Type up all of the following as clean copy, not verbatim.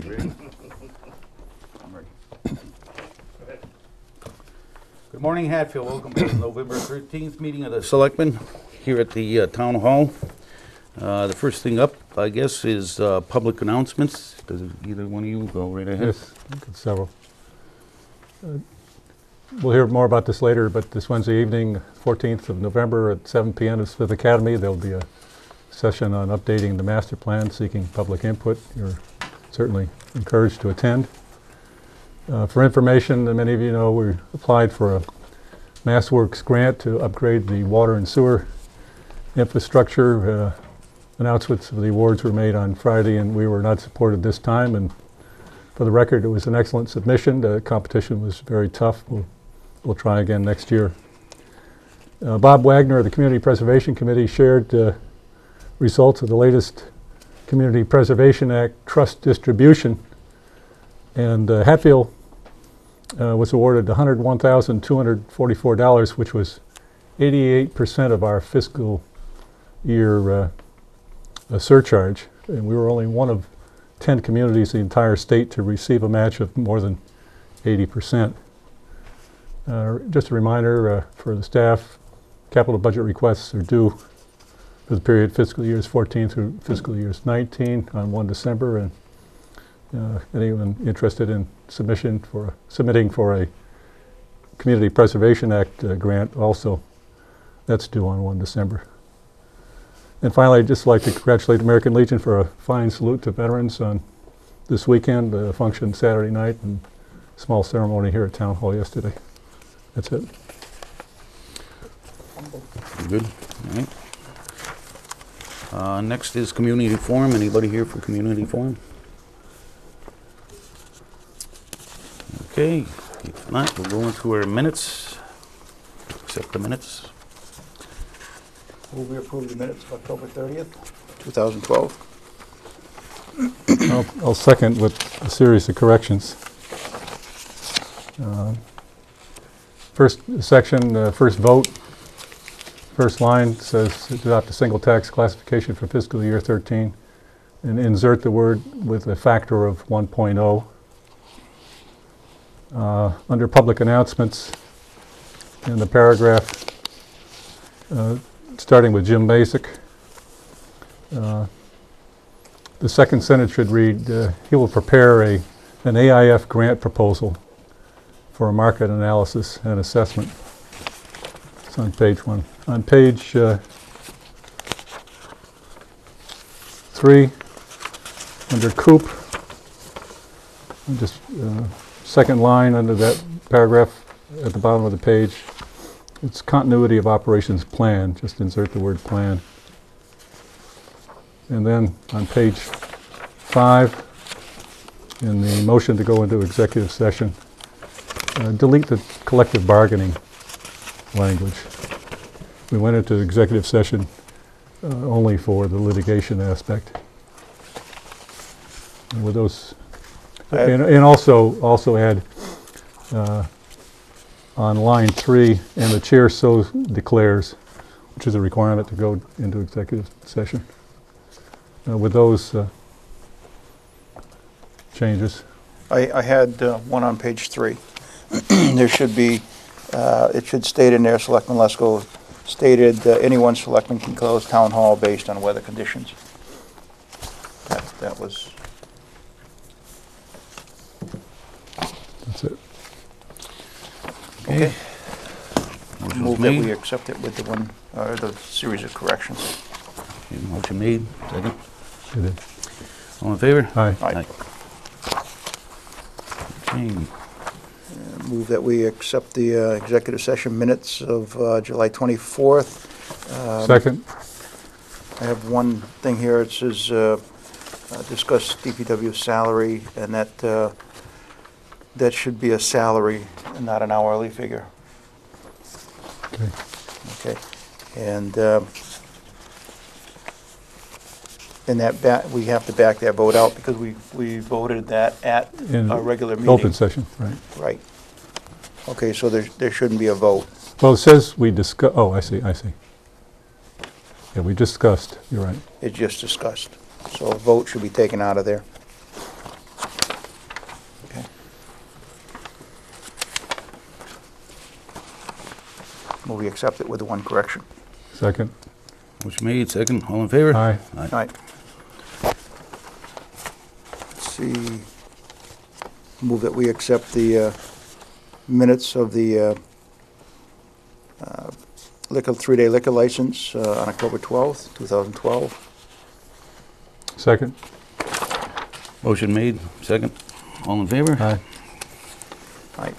You ready? I'm ready. Good morning, Hatfield. Welcome to the November 13th meeting of the Selectmen here at the Town Hall. The first thing up, I guess, is public announcements. Does either one of you go right ahead? Yes, several. We'll hear more about this later, but this Wednesday evening, 14th of November at 7 p.m. at Smith Academy, there'll be a session on updating the master plan, seeking public input. You're certainly encouraged to attend. For information, many of you know we applied for a MassWorks grant to upgrade the water and sewer infrastructure. Announcements of the awards were made on Friday, and we were not supported this time. And for the record, it was an excellent submission. The competition was very tough. We'll try again next year. Bob Wagner of the Community Preservation Committee shared results of the latest Community Preservation Act trust distribution. And Hatfield was awarded $101,244, which was 88% of our fiscal year surcharge. And we were only one of 10 communities in the entire state to receive a match of more than 80%. Just a reminder for the staff, capital budget requests are due for the period fiscal years 14 through fiscal years 19 on 1 December. And anyone interested in submitting for a Community Preservation Act grant also, that's due on 1 December. And finally, I'd just like to congratulate American Legion for a fine salute to veterans on this weekend, a function Saturday night, and a small ceremony here at Town Hall yesterday. That's it. You good? All right. Next is community forum. Anybody here for community forum? Okay, if not, we'll go into our minutes. Accept the minutes. Will we approve the minutes of October 30th, 2012? I'll second with a series of corrections. First section, first vote, first line says adopt a single tax classification for fiscal year 13 and insert the word with a factor of 1.0. Under public announcements in the paragraph starting with Jim Basic, the second sentence should read, he will prepare an AIF grant proposal for a market analysis and assessment. It's on page 1. On page 3, under Coop, just second line under that paragraph at the bottom of the page, it's continuity of operations plan. Just insert the word plan. And then on page 5, in the motion to go into executive session, delete the collective bargaining language. We went into executive session only for the litigation aspect. And with those, and also add on line 3, and the chair so declares, which is a requirement to go into executive session. With those changes. I had one on page 3. There should be, it should state in there, Selectman Lesko stated, any one selectman can close town hall based on weather conditions. That was... That's it. Okay. Move that we accept it with the one, or the series of corrections. Okay, motion made. Second. You did. All in favor? Aye. Aye. Okay. Move that we accept the executive session minutes of July 24th. Second. I have one thing here. It says discuss DPW salary, and that should be a salary and not an hourly figure. Okay. Okay. And that we have to back that vote out because we voted that at In a regular meeting. open session, right. Right. Okay, so there shouldn't be a vote. Well, it says we discuss, oh, I see. Yeah, we discussed, you're right. It's just discussed. So a vote should be taken out of there. Move we accept it with the one correction. Second. Motion made, second, all in favor? Aye. All right. Let's see. Move that we accept the minutes of the three-day liquor license on October 12th, 2012. Second. Motion made, second, all in favor? Aye. All right.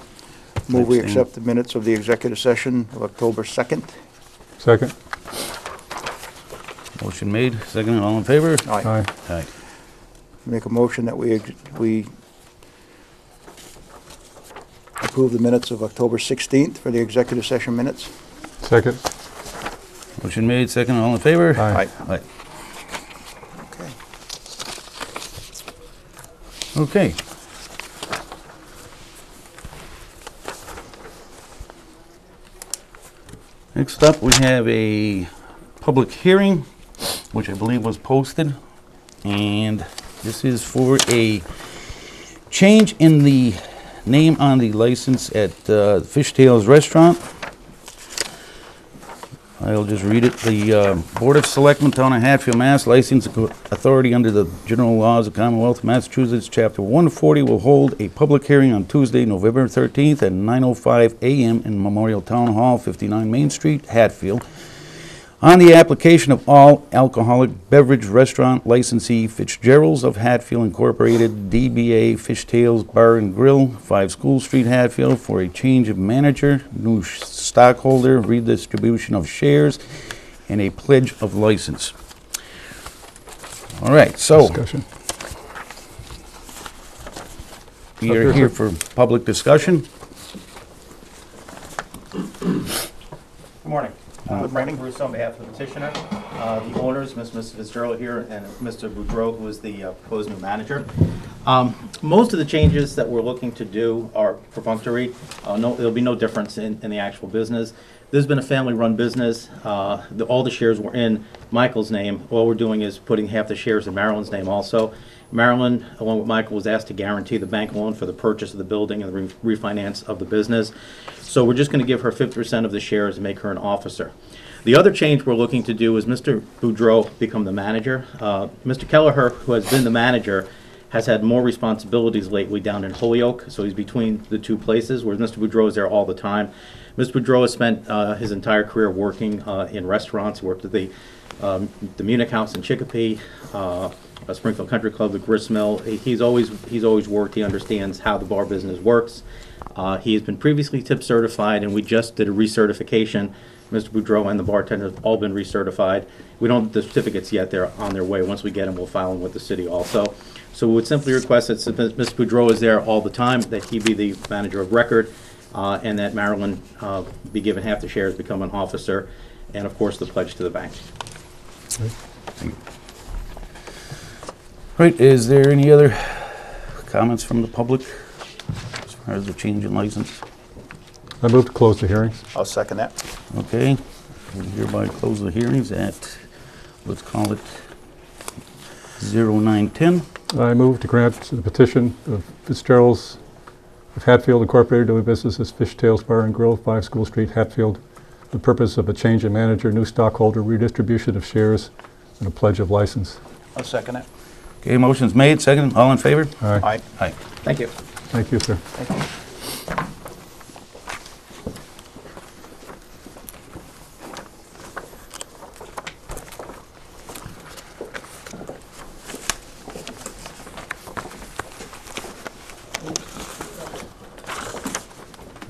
Move we Abstain. accept the minutes of the executive session of October 2nd. Second. Motion made, second, all in favor? All right. Aye. Aye. Make a motion that we approve the minutes of October 16th for the executive session minutes. Second. Motion made, second, all in favor? Aye. Aye. Okay. Okay. Next up, we have a public hearing, which I believe was posted, and this is for a change in the name on the license at Fishtails Restaurant. I'll just read it. The Board of Selectmen, Town of Hatfield, Mass. License Authority under the General Laws of Commonwealth of Massachusetts, Chapter 140, will hold a public hearing on Tuesday, November 13th at 9:05 a.m. in Memorial Town Hall, 59 Main Street, Hatfield, on the application of all alcoholic beverage restaurant licensee Fitzgerald's of Hatfield Incorporated, DBA Fishtails Bar and Grill, 5 School Street, Hatfield, for a change of manager, new stockholder, redistribution of shares, and a pledge of license. All right, so Discussion. we are here for public discussion. Good morning. Brandon Bruce on behalf of the petitioner. The owners, Mr. Fitzgerald here, and Mr. Boudreau, who is the proposed new manager. Most of the changes that we're looking to do are perfunctory. There'll be no difference in the actual business. This has been a family-run business. All the shares were in Michael's name. All we're doing is putting half the shares in Marilyn's name also. Marilyn, along with Michael, was asked to guarantee the bank loan for the purchase of the building and the refinance of the business. So we're just going to give her 50% of the shares and make her an officer. The other change we're looking to do is Mr. Boudreau become the manager. Mr. Kelleher, who has been the manager, has had more responsibilities lately down in Holyoke, so he's between the two places, where Mr. Boudreau is there all the time. Mr. Boudreau has spent his entire career working in restaurants, worked at the Munich House in Chicopee, Springfield Country Club, the Grist Mill. He's always worked. He understands how the bar business works. He has been previously tip certified, and we just did a recertification. Mr. Boudreau and the bartender have all been recertified. We don't have the certificates yet. They're on their way. Once we get them, we'll file them with the city also. So we would simply request that since Mr. Boudreau is there all the time, that he be the manager of record, and that Marilyn be given half the shares, become an officer, and of course the pledge to the bank. Right, is there any other comments from the public as far as the change in license? I move to close the hearings. I'll second that. Okay, we hereby close the hearings at, let's call it 09:10. I move to grant the petition of Fitzgerald's of Hatfield Incorporated, doing business as Fishtails Bar and Grill, 5 School Street, Hatfield, for the purpose of a change in manager, new stockholder, redistribution of shares, and a pledge of license. I'll second that. Okay, motion's made, second, all in favor? Aye. Aye. Aye. Thank you. Thank you, sir. Thank you.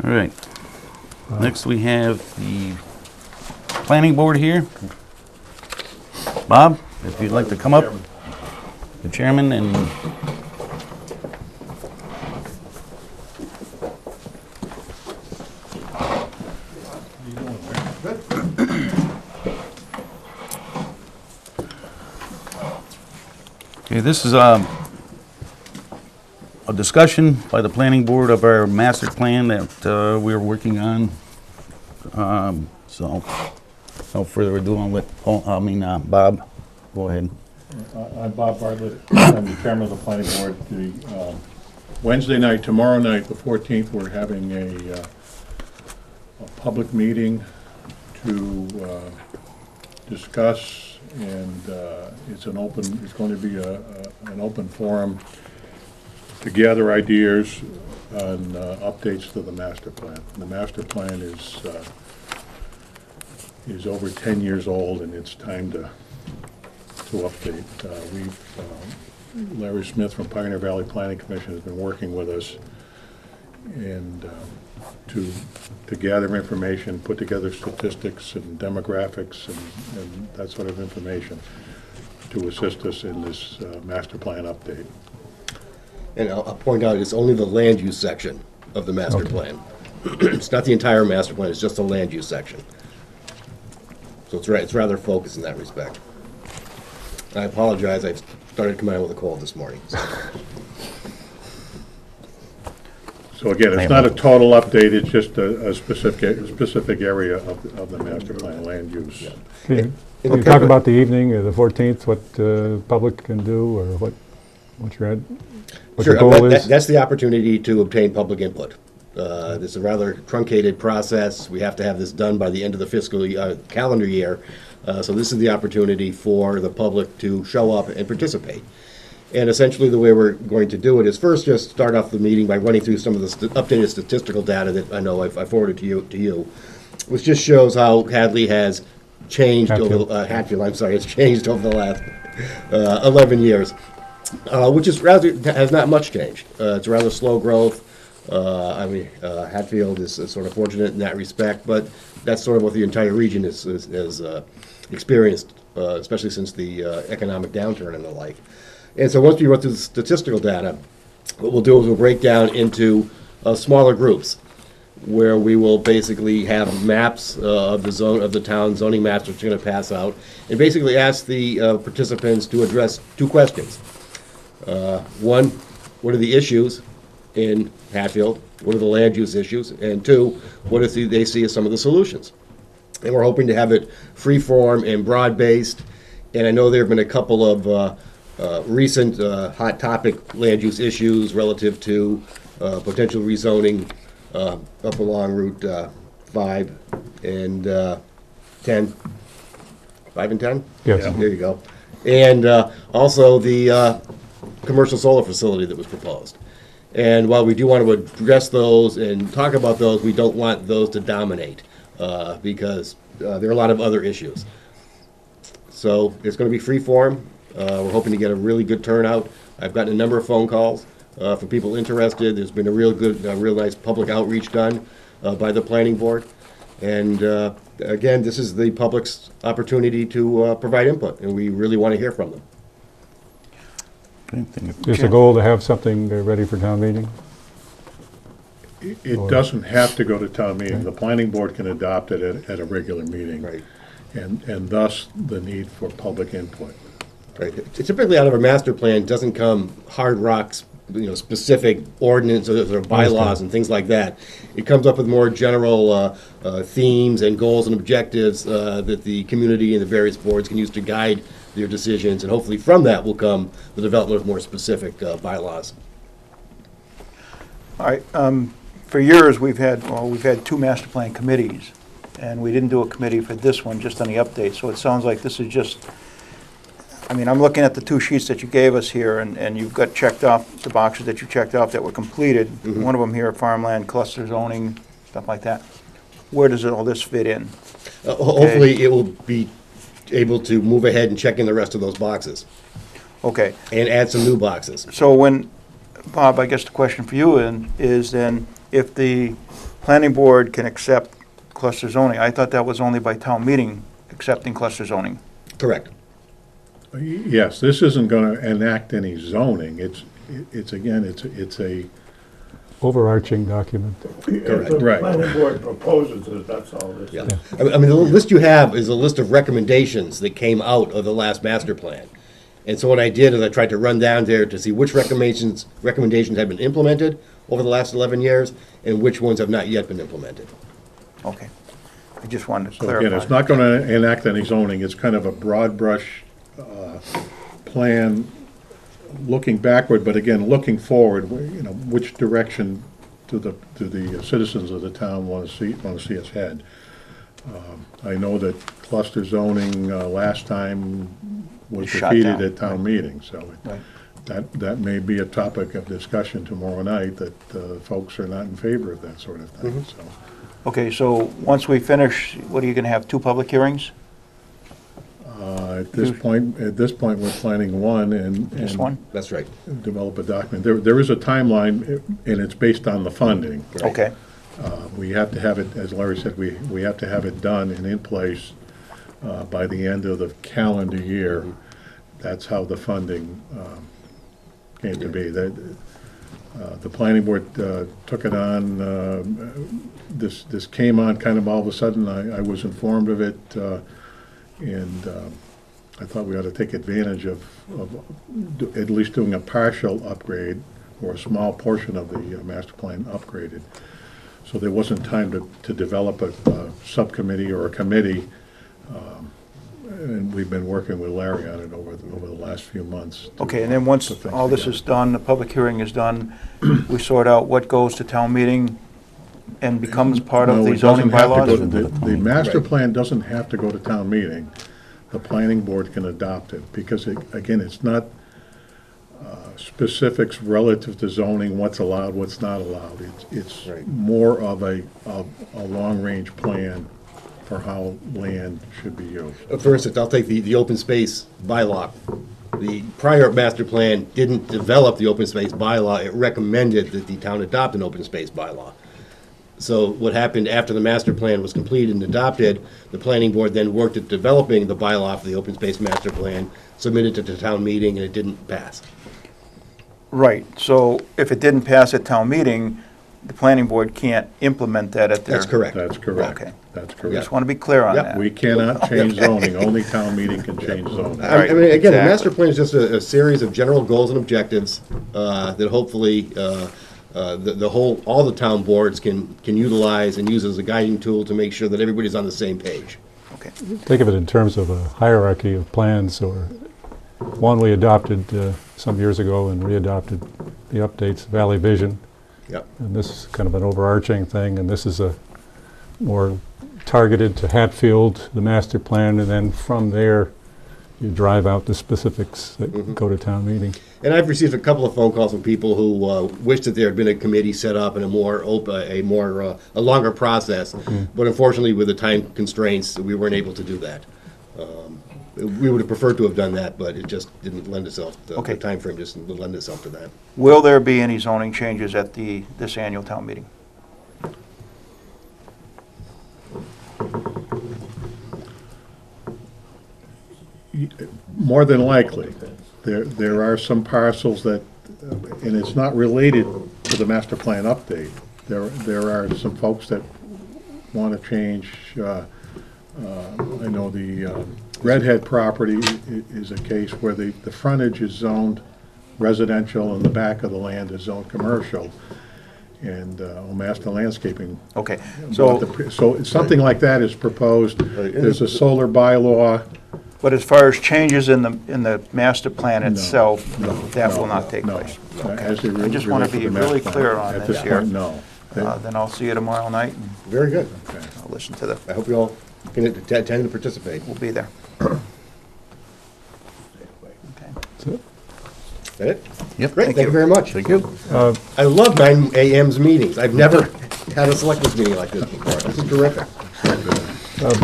All right. Next, we have the planning board here. Bob, if you'd like to come up, the chairman, and okay, this is a discussion by the planning board of our master plan that we're working on. So, no further ado, I'll let, Bob, go ahead. I'm Bob Bartlett. I'm the chairman of the planning board. The Wednesday night, tomorrow night, the 14th, we're having a public meeting to discuss, and it's going to be an open forum to gather ideas on updates to the master plan. The master plan is over 10 years old, and it's time to update. Larry Smith from Pioneer Valley Planning Commission has been working with us and to gather information, put together statistics and demographics and that sort of information to assist us in this master plan update. And I'll point out, it's only the land use section of the master plan. It's not the entire master plan, it's just the land use section. So it's rather focused in that respect. I apologize, I started coming out with a cold this morning. So again, it's not a total update, it's just a specific area of the master plan land use. Can you talk about the evening, the 14th, what public can do, or what your Sure, goal is? that's the opportunity to obtain public input. This is a rather truncated process. We have to have this done by the end of the fiscal calendar year. So this is the opportunity for the public to show up and participate. And essentially the way we're going to do it is first just start off the meeting by running through some of the updated statistical data that I know I forwarded to you, which just shows how Hadley has changed Hatfield. Hatfield, I'm sorry, it's changed over the last 11 years, which is has not much changed. It's rather slow growth. Hatfield is sort of fortunate in that respect, but that's sort of what the entire region has experienced, especially since the economic downturn and the like. And so once we run through the statistical data, what we'll do is we'll break down into smaller groups, where we will basically have maps of the town zoning maps, which we're going to pass out, and basically ask the participants to address two questions. One, what are the issues in Hatfield? What are the land use issues? And two, what do they see as some of the solutions? And we're hoping to have it free-form and broad-based. And I know there have been a couple of recent hot topic land use issues relative to potential rezoning up along Route 5 and 10. 5 and 10? Yes. Yeah, there you go. And also the commercial solar facility that was proposed. And while we do want to address those and talk about those, we don't want those to dominate because there are a lot of other issues. So it's going to be free form. We're hoping to get a really good turnout. I've gotten a number of phone calls from people interested. There's been a real nice public outreach done by the planning board. And again, this is the public's opportunity to provide input, and we really want to hear from them. Is the goal to have something ready for town meeting? It doesn't have to go to town meeting. The planning board can adopt it at a regular meeting. Right. And thus the need for public input. Right. Typically, out of a master plan doesn't come hard rocks, specific ordinances or bylaws and things like that. It comes up with more general themes and goals and objectives that the community and the various boards can use to guide their decisions, and hopefully from that will come the development of more specific bylaws. All right, for years, we've had two master plan committees, and we didn't do a committee for this one, just on the update, so it sounds like this is just, I'm looking at the two sheets that you gave us here, and you've got checked off, the boxes that you checked off that were completed. Mm-hmm. One of them here, farmland, cluster zoning, stuff like that. Where does all this fit in? Hopefully it will be able to move ahead and check in the rest of those boxes Okay, and add some new boxes. so Bob, I guess the question for you is then, if the planning board can accept cluster zoning, I thought that was only by town meeting accepting cluster zoning. Correct. Yes, this isn't going to enact any zoning. It's a Overarching document. Correct. If the Right. planning board proposes it, that's all this Yeah. is. The list you have is a list of recommendations that came out of the last master plan. And so what I did is I tried to run down there to see which recommendations have been implemented over the last 11 years and which ones have not yet been implemented. Okay, I just wanted to So clarify. again, it's not going to enact any zoning. It's kind of a broad brush plan looking backward, but again, looking forward, which direction do the citizens of the town want to see us head. I know that cluster zoning last time was Shot defeated down. at town meeting, so Right. that may be a topic of discussion tomorrow night, that folks are not in favor of that sort of thing, so. Okay, so once we finish, what are you gonna have, 2 public hearings? At this point, we're planning one and. Just and one? That's right. Develop a document. There is a timeline, and it's based on the funding. Okay, We have to have it, as Larry said, we have to have it done and in place by the end of the calendar year. That's how the funding came to be. The planning board took it on, this came on kind of all of a sudden. I was informed of it, and I thought we ought to take advantage of at least doing a partial upgrade or a small portion of the master plan upgraded. So there wasn't time to develop a subcommittee or a committee, and we've been working with Larry on it over the last few months. okay, and then once put things all this together. is done, the public hearing is done, we sort out what goes to town meeting and becomes part of No, the it doesn't zoning have to bylaws? go to- The master Right. plan doesn't have to go to town meeting. The planning board can adopt it, because again, it's not specifics relative to zoning, what's allowed, what's not allowed. It's Right. more of a long-range plan for how land should be used. For instance, I'll take the open space bylaw. The prior master plan didn't develop the open space bylaw. It recommended that the town adopt an open space bylaw. So what happened after the master plan was completed and adopted, the planning board then worked at developing the bylaw for the open space master plan, submitted it to the town meeting, and it didn't pass. Right, so if it didn't pass at town meeting, the planning board can't implement that at their... That's correct. That's correct. Okay. That's Just correct. want to be clear on Yep, that. We cannot change zoning, only town meeting can change zoning. I mean, again, the Exactly. master plan is just a series of general goals and objectives that hopefully all the town boards can utilize and use as a guiding tool to make sure that everybody's on the same page. Okay. Think of it in terms of a hierarchy of plans, or one we adopted some years ago and readopted the updates, Valley Vision. Yep. And this is kind of an overarching thing, and this is a more targeted to Hatfield, the master plan, and then from there, you drive out the specifics that go to town meeting. And I've received a couple of phone calls from people who wish that there had been a committee set up and a longer process. But unfortunately, with the time constraints, we weren't able to do that. We would have preferred to have done that, but it just didn't lend itself. Okay. The time frame just didn't lend itself to that. Will there be any zoning changes at this annual town meeting? More than likely. There are some parcels that, and it's not related to the master plan update. There are some folks that want to change, I know the Redhead property is a case where the frontage is zoned residential and the back of the land is zoned commercial. And Master Landscaping. Okay, So so, something like that is proposed. There's a solar bylaw. but as far as changes in the master plan itself, that will not take No, place? as they I just want to relate be the master really plan. clear on At this here. point, no. Then I'll see you tomorrow night, and Very good. I'll listen to I hope you all can attend and participate. we'll be there. Okay. Is that it? Yep. Great, thank you very much. Thank you. I love 9 a.m.'s meetings. I've never had a selectmen's meeting like this before. This is terrific.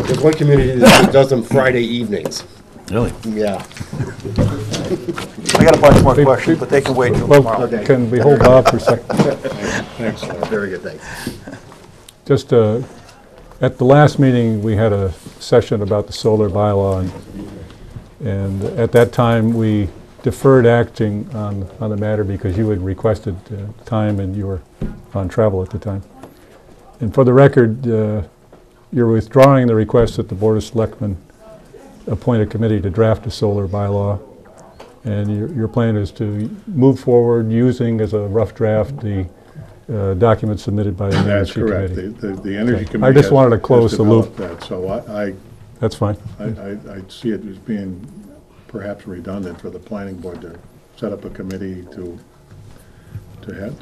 There's one community that does them Friday evenings. Really? Yeah. I got a bunch more questions, but they can wait till Well, tomorrow. Okay. can we hold Bob for a second? Thanks, Larry. Very good, thanks. Just, at the last meeting, we had a session about the solar bylaw, and at that time, we deferred acting on the matter because you had requested time and you were on travel at the time. And for the record, you're withdrawing the request that the Board of Selectmen appoint a committee to draft a solar bylaw, and your plan is to move forward using as a rough draft the document submitted by the That's Energy correct. Committee. The Energy Okay. Committee I just has- wanted to has close the loop. developed that. So That's fine. I see it as being perhaps redundant for the planning board to set up a committee to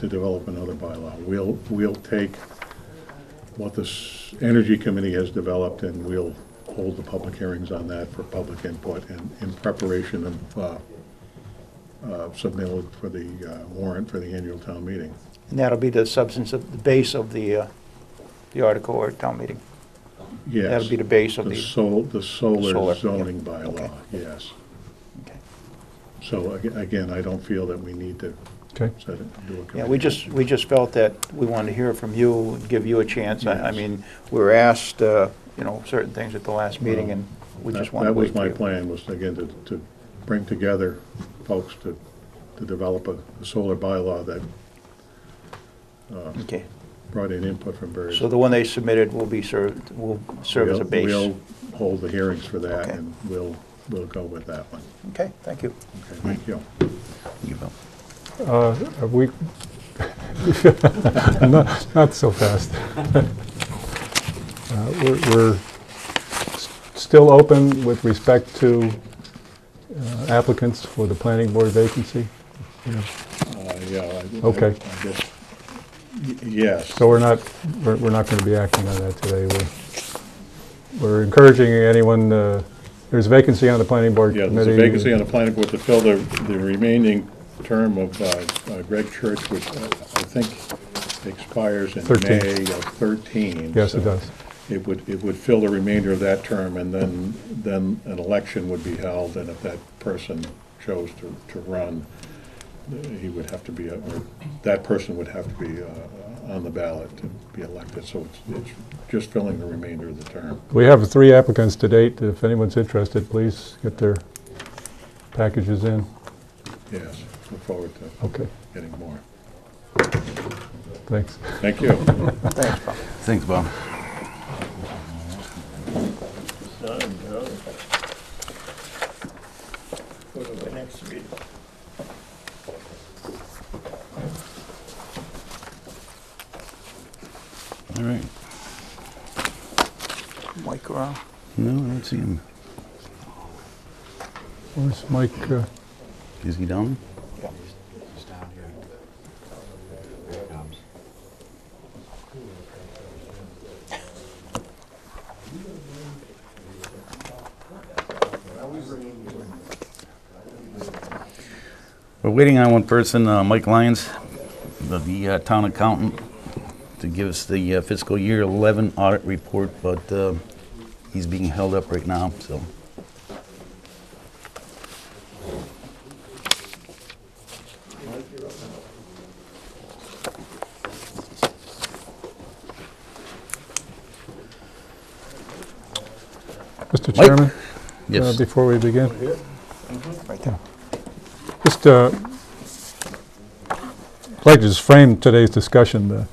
develop another bylaw. We'll take what this Energy Committee has developed, and we'll hold the public hearings on that for public input and in preparation of submittal for the warrant for the annual town meeting. And that'll be the substance of, the base of the article or town meeting. Yes. That'll be the base of The the, solar solar, zoning yeah. bylaw, Okay. yes. okay. So again, I don't feel that we need to Okay. set it, do a committee. Yeah, we just felt that we wanted to hear from you, and give you a chance. I Yes. mean, we were asked, you know, certain things at the last meeting, and we just wanted to That was wait my for you. plan, was again to bring together folks to develop a solar bylaw that Okay, brought in input from various. so the one they submitted will be served, will serve as a base. We'll hold the hearings for that, Okay. and we'll go with that one. Okay, thank you. Okay, thank you. You know. We, not so fast. We're still open with respect to applicants for the planning board vacancy. Yeah. Yeah. Okay. I guess, yes. So we're not going to be acting on that today. We're encouraging anyone, there's a vacancy on the planning board Yeah, committee. there's a vacancy on the planning board to fill the remaining term of Greg Church, which I think expires in 13. May of 13. Yes, so it does. It would fill the remainder of that term, and then an election would be held, and if that person chose to run, he would have to be, or that person would have to be on the ballot to be elected, so it's just filling the remainder of the term. We have 3 applicants to date. If anyone's interested, please get their packages in. Yes, look forward to Okay, getting more. thanks. Thank you. Thanks, Bob. Thanks, Bob. Done, Joe. Go to the next meeting. All right. Mike around? No, I don't see him. Where's Mike? Is he down? Yeah. We're waiting on one person, Mike Lyons, the town accountant, to give us the fiscal year 11 audit report, but he's being held up right now, so. Mr. Mike? Chairman? Yes. Before we begin? Right there. Just I'd like to just frame today's discussion.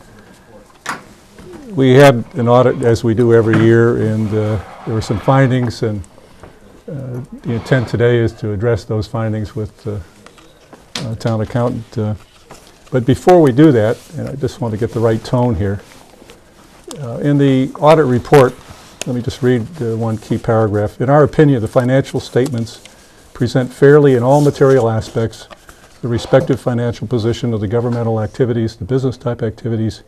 We had an audit, as we do every year, and there were some findings, and the intent today is to address those findings with the town accountant. But before we do that, and I just want to get the right tone here, in the audit report, let me just read one key paragraph. In our opinion, the financial statements present fairly in all material aspects the respective financial position of the governmental activities, the business type activities,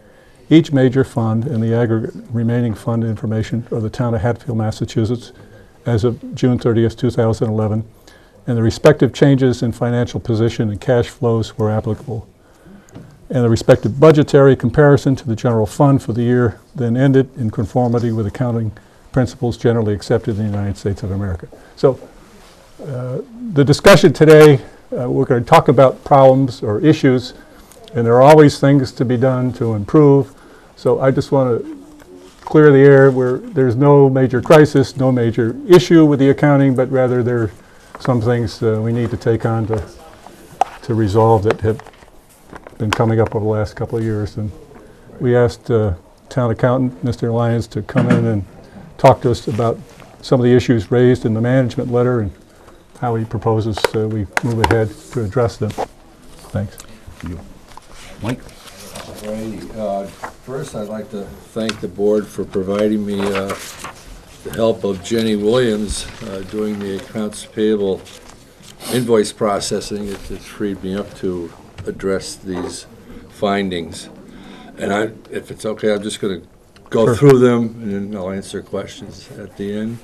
each major fund, and the aggregate remaining fund information of the town of Hatfield, Massachusetts as of June 30th, 2011, and the respective changes in financial position and cash flows where applicable, and the respective budgetary comparison to the general fund for the year then ended in conformity with accounting principles generally accepted in the United States of America. So the discussion today, we're going to talk about problems or issues, and there are always things to be done to improve. So I just want to clear the air where there's no major crisis, no major issue with the accounting, but rather there are some things we need to take on to resolve that have been coming up over the last couple of years. And we asked town accountant, Mr. Lyons, to come in and talk to us about some of the issues raised in the management letter and how he proposes we move ahead to address them. Thanks. You. Mike? Alrighty, first I'd like to thank the board for providing me the help of Jenny Williams doing the accounts payable invoice processing. It's freed me up to address these findings. And if it's okay, I'm just going to go Sure. through them, and then I'll answer questions at the end.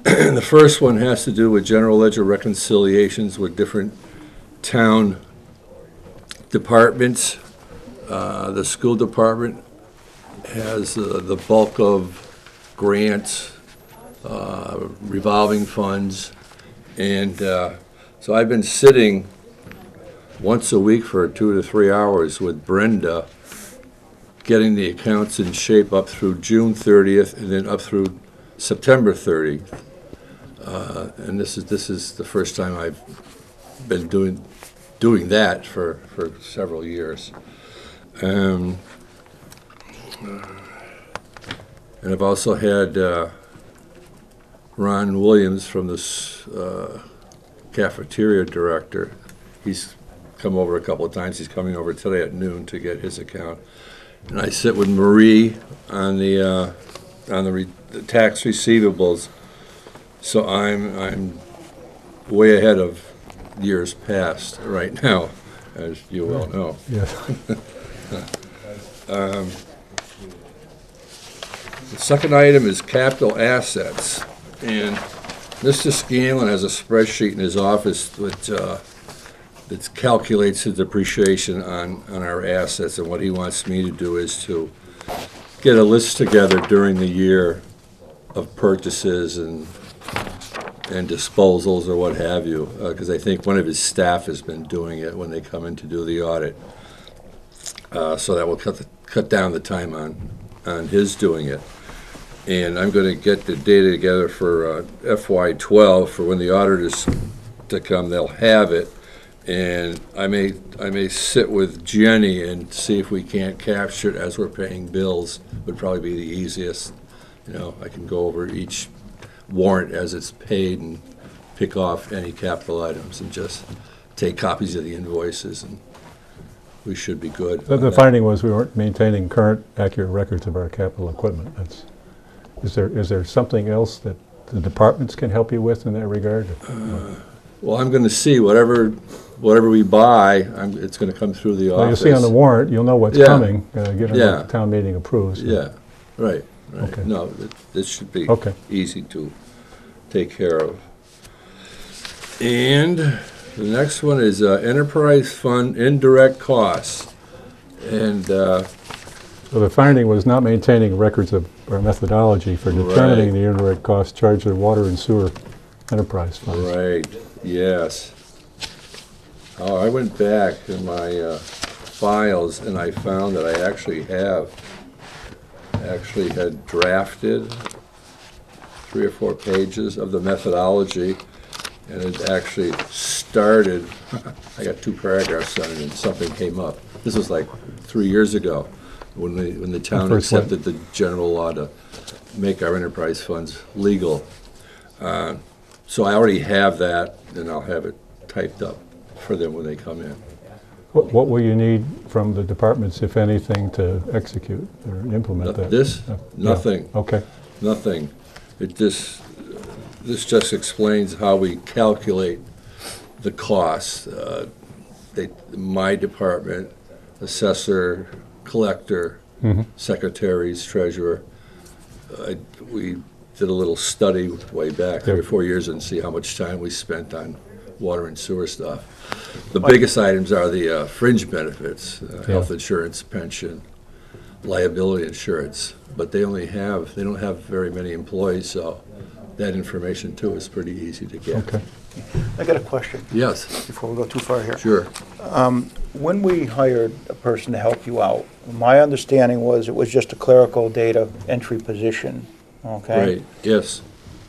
The first one has to do with general ledger reconciliations with different town departments. The school department has the bulk of grants, revolving funds, and so I've been sitting once a week for 2 to 3 hours with Brenda, getting the accounts in shape up through June 30th and then up through September 30th. And this is the first time I've been doing that for several years. And I've also had Ron Williams from this cafeteria director. He's come over a couple of times. He's coming over today at noon to get his account. And I sit with Marie on the tax receivables. So I'm way ahead of years past right now, as you well know. Yes. The second item is capital assets, and Mr. Scanlon has a spreadsheet in his office that calculates the depreciation on our assets, and what he wants me to do is to get a list together during the year of purchases and disposals or what have you, because I think one of his staff has been doing it when they come in to do the audit. So that will cut down the time on his doing it. And I'm going to get the data together for FY12 for when the auditors to come. They'll have it, and I may sit with Jenny and see if we can't capture it as we're paying bills. Would probably be the easiest. You know, I can go over each warrant as it's paid and pick off any capital items and just take copies of the invoices, and we should be good. The finding was we weren't maintaining current accurate records of our capital equipment. Is there something else that the departments can help you with in that regard? Well, I'm going to see whatever we buy, it's going to come through the Well, office. you'll see on the warrant, you'll know what's Yeah. coming, given Yeah. what the town meeting approves. Yeah, right. Okay. No, this should be Okay. easy to take care of. And the next one is enterprise fund indirect costs. And So the finding was not maintaining records of our methodology for determining Right. the indirect costs charged to water and sewer enterprise funds. right, yes. Oh, I went back in my files and I found that I actually had drafted 3 or 4 pages of the methodology, and it actually started, I got 2 paragraphs on it and something came up. This was like 3 years ago when the town first one. accepted the general law to make our enterprise funds legal. So I already have that, and I'll have it typed up for them when they come in. What will you need from the departments, if anything, to execute or implement that? This? Yeah. Nothing. Okay. Nothing. This just explains how we calculate the costs. My department, assessor, collector, secretaries, treasurer, we did a little study way back 3 or 4 years and see how much time we spent on water and sewer stuff. The biggest items are the fringe benefits, health insurance, pension, liability insurance, but they don't have very many employees, so that information too is pretty easy to get. Okay. I got a question Yes, before we go too far here. sure. When we hired a person to help you out, my understanding was it was just a clerical data entry position, okay? Right, yes,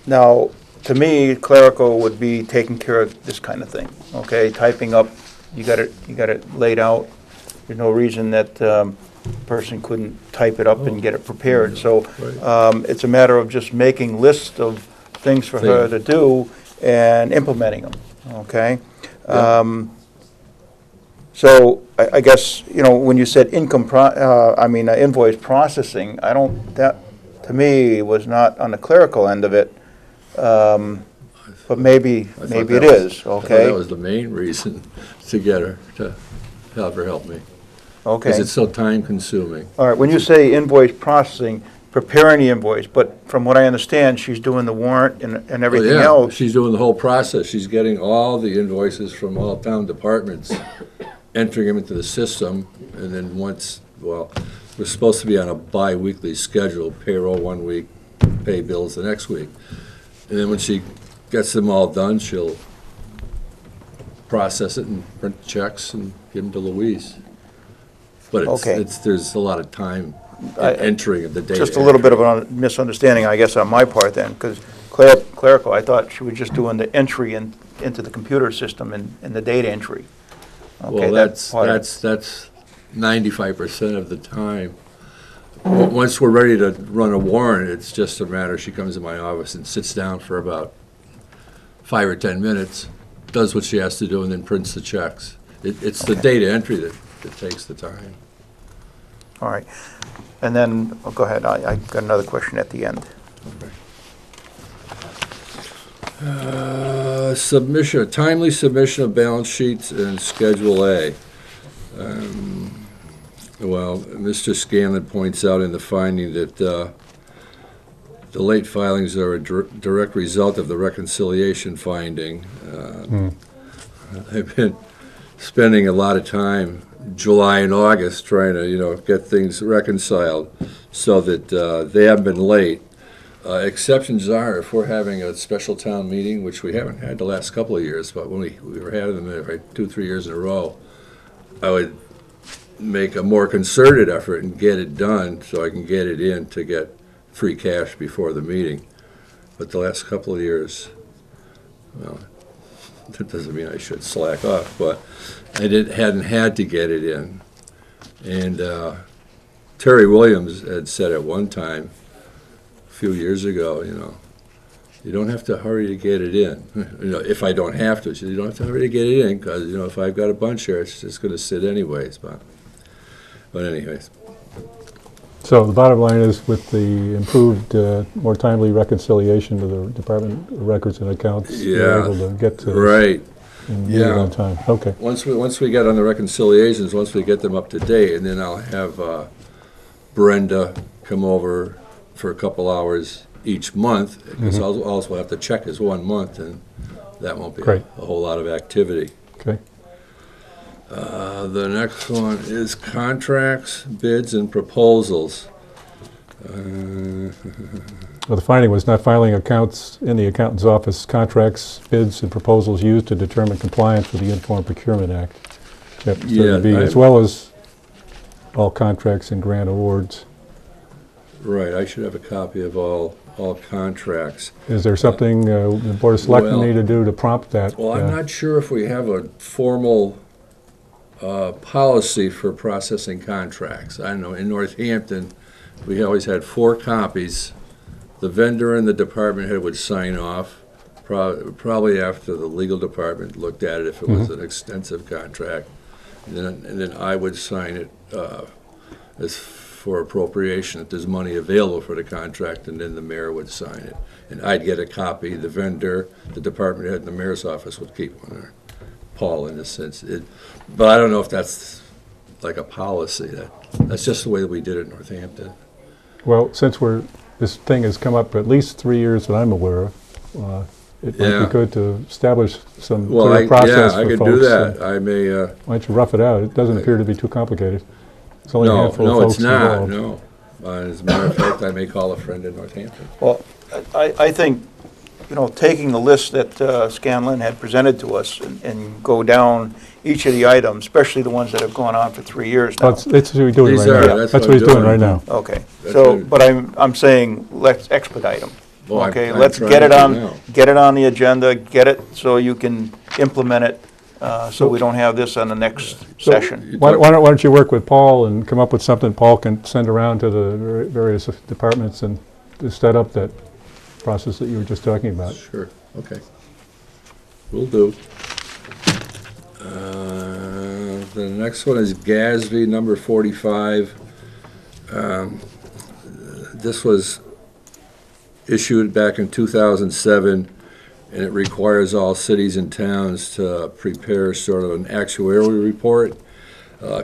Now, to me, clerical would be taking care of this kind of thing, okay? Typing up, you got it laid out. There's no reason that person couldn't type it up and get it prepared. So it's a matter of just making lists of things for her to do and implementing them, okay? Yeah. So I guess, when you said invoice processing, that, to me, was not on the clerical end of it. But maybe I thought it that was- is, I thought okay? that was the main reason to get her, to have her help me. Okay. Because it's so time-consuming. All right, when you say invoice processing, preparing the invoice, but from what I understand, she's doing the warrant and everything Yeah, else. she's doing the whole process. She's getting all the invoices from all town departments, entering them into the system, and then once, well, we're supposed to be on a bi-weekly schedule, payroll one week, pay bills the next week. And then when she gets them all done, she'll process it and print checks and give them to Louise. But Okay. there's a lot of time I- entering of the data. Just a little bit of a misunderstanding, I guess, on my part then, because clerical, I thought she was just doing the entry into the computer system and the data entry. Okay, Well, that's part of it. that's 95% of the time. Once we're ready to run a warrant, it's just a matter, she comes in my office and sits down for about 5 or 10 minutes, does what she has to do, and then prints the checks. It's the data entry that takes the time. All right. And then, go ahead, I got another question at the end. Submission, timely submission of balance sheets and Schedule A. Well, Mr. Scanlon points out in the finding that the late filings are a direct result of the reconciliation finding. I've been spending a lot of time, July and August, trying to, get things reconciled so that they haven't been late. Exceptions are if we're having a special town meeting, which we haven't had the last couple of years, but when we were having them 2-3 years in a row, I would make a more concerted effort and get it done so I can get it in to get free cash before the meeting. But the last couple of years, well, that doesn't mean I should slack off, but I hadn't had to get it in. And Terry Williams had said at one time, a few years ago, you don't have to hurry to get it in. If I don't have to, she said, you don't have to hurry to get it in, because, if I've got a bunch here, it's just going to sit anyways. But anyways. So the bottom line is, with the improved, more timely reconciliation to the Department of Records and Accounts, you're able to get to Right. and meet it on time. Okay. Once we get on the reconciliations, once we get them up to date, and then I'll have Brenda come over for a couple hours each month, because I'll also have to check his 1 month, and that won't be Great. a whole lot of activity. Okay. The next one is contracts, bids, and proposals. Well, the finding was not filing accounts in the accountant's office, contracts, bids, and proposals used to determine compliance with the Uniform Procurement Act, Chapter 30B, as well as all contracts and grant awards. Right, I should have a copy of all contracts. Is there something the Board of Selectmen well- need to do to prompt that? Well, I'm not sure if we have a formal policy for processing contracts. I don't know, in Northampton, we always had 4 copies. The vendor and the department head would sign off, probably after the legal department looked at it if it was an extensive contract. And then I would sign it as for appropriation, if there's money available for the contract, and then the mayor would sign it. And I'd get a copy, the vendor, the department head, and the mayor's office would keep one, or Paul, in a sense. But I don't know if that's like a policy. That's just the way that we did it in Northampton. Well, since this thing has come up at least 3 years that I'm aware of, it might Yeah. be good to establish some Well, clear process for I folks. could do that. I may, Why don't you rough it out? It doesn't appear to be too complicated. It's only a no, handful of no, folks it's not, involved. no. As a matter of fact, I may call a friend in Northampton. Well, I think, taking the list that Scanlon had presented to us and go down each of the items, especially the ones that have gone on for 3 years now. That's what he's doing These right are- now. that's That's what what he's I'm doing doing. right now. Okay, That's so, it. but I'm saying, let's expedite them. Well, I'm- Okay, I'm let's trying get it to now. get it on the agenda, get it so you can implement it, so we don't have this on the next session. Why don't you work with Paul and come up with something Paul can send around to the various departments and to set up that process that you were just talking about? Sure, okay. Will do. The next one is GASB number 45. This was issued back in 2007, and it requires all cities and towns to prepare sort of an actuarial report.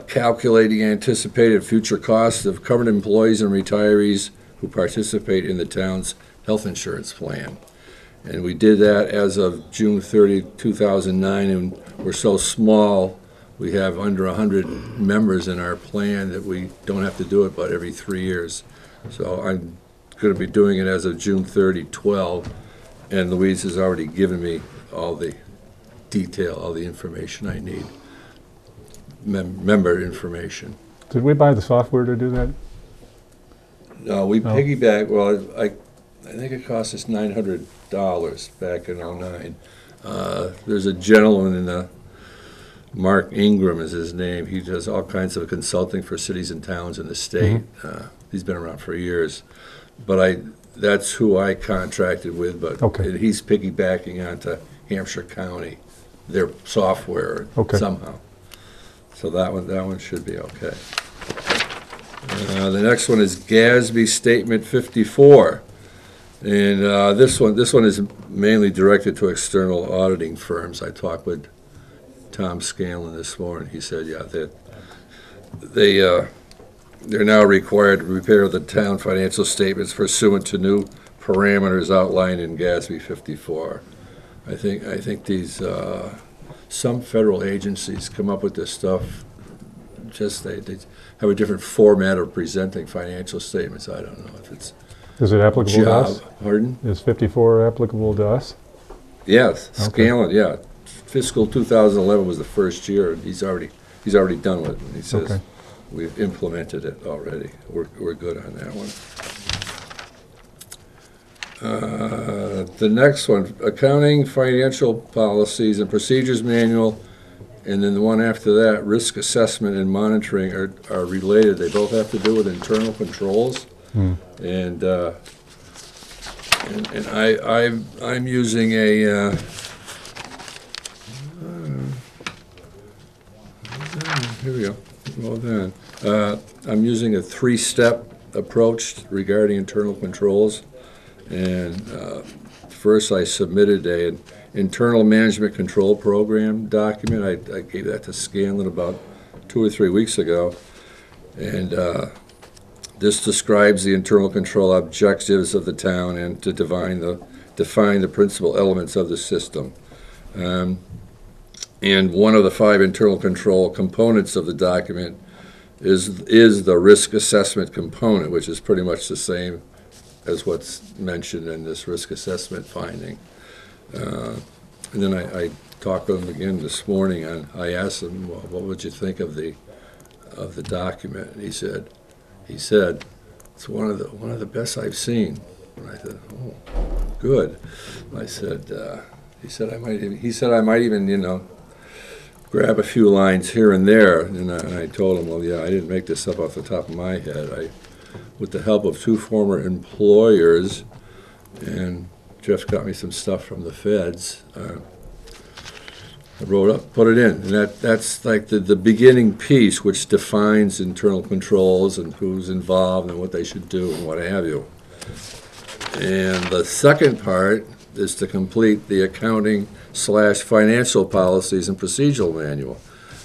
calculating anticipated future costs of current employees and retirees who participate in the town's health insurance plan. And we did that as of June 30, 2009, and we're so small, we have under 100 members in our plan that we don't have to do it but every 3 years. So I'm going to be doing it as of June 30, 12, and Louise has already given me all the detail, all the information I need, member information. Did we buy the software to do that? No, we No. piggyback, well, I think it cost us $900 back in '09. There's a gentleman in Mark Ingram is his name. He does all kinds of consulting for cities and towns in the state. He's been around for years. But that's who I contracted with, but Okay. he's piggybacking onto Hampshire County, their software Okay. somehow. So that one should be okay. The next one is GASB Statement 54. And this one is mainly directed to external auditing firms. I talked with Tom Scanlon this morning. He said, yeah, they're now required to prepare the town financial statements pursuant to new parameters outlined in GASB 54. I think these some federal agencies come up with this stuff. Just they have a different format of presenting financial statements. I don't know if it's Is it applicable to us? Pardon? Is 54 applicable to us? Yes, Okay. Scanlon. Yeah, fiscal 2011 was the first year, and he's already done with it. And he says Okay. we've implemented it already. We're good on that one. The next one, Accounting, Financial Policies and Procedures Manual, and then the one after that, Risk Assessment and Monitoring are related. They both have to do with internal controls. And I'm using a here we go. Well done. I'm using a 3-step approach regarding internal controls. And first, I submitted an internal management control program document. I gave that to Scanlon about 2 or 3 weeks ago, and this describes the internal control objectives of the town and to define the principal elements of the system. And one of the 5 internal control components of the document is the risk assessment component, which is pretty much the same as what's mentioned in this risk assessment finding. And then I talked with him again this morning, and I asked him, well, what would you think of the document? And he said it's one of the best I've seen. And I said, oh, good. I said, he said I might even grab a few lines here and there. And I told him, well, yeah, I didn't make this up off the top of my head. With the help of 2 former employers, and Jeff got me some stuff from the feds, I put it in, and that's like the beginning piece, which defines internal controls and who's involved and what they should do and what have you. And the second part is to complete the accounting/financial policies and procedural manual,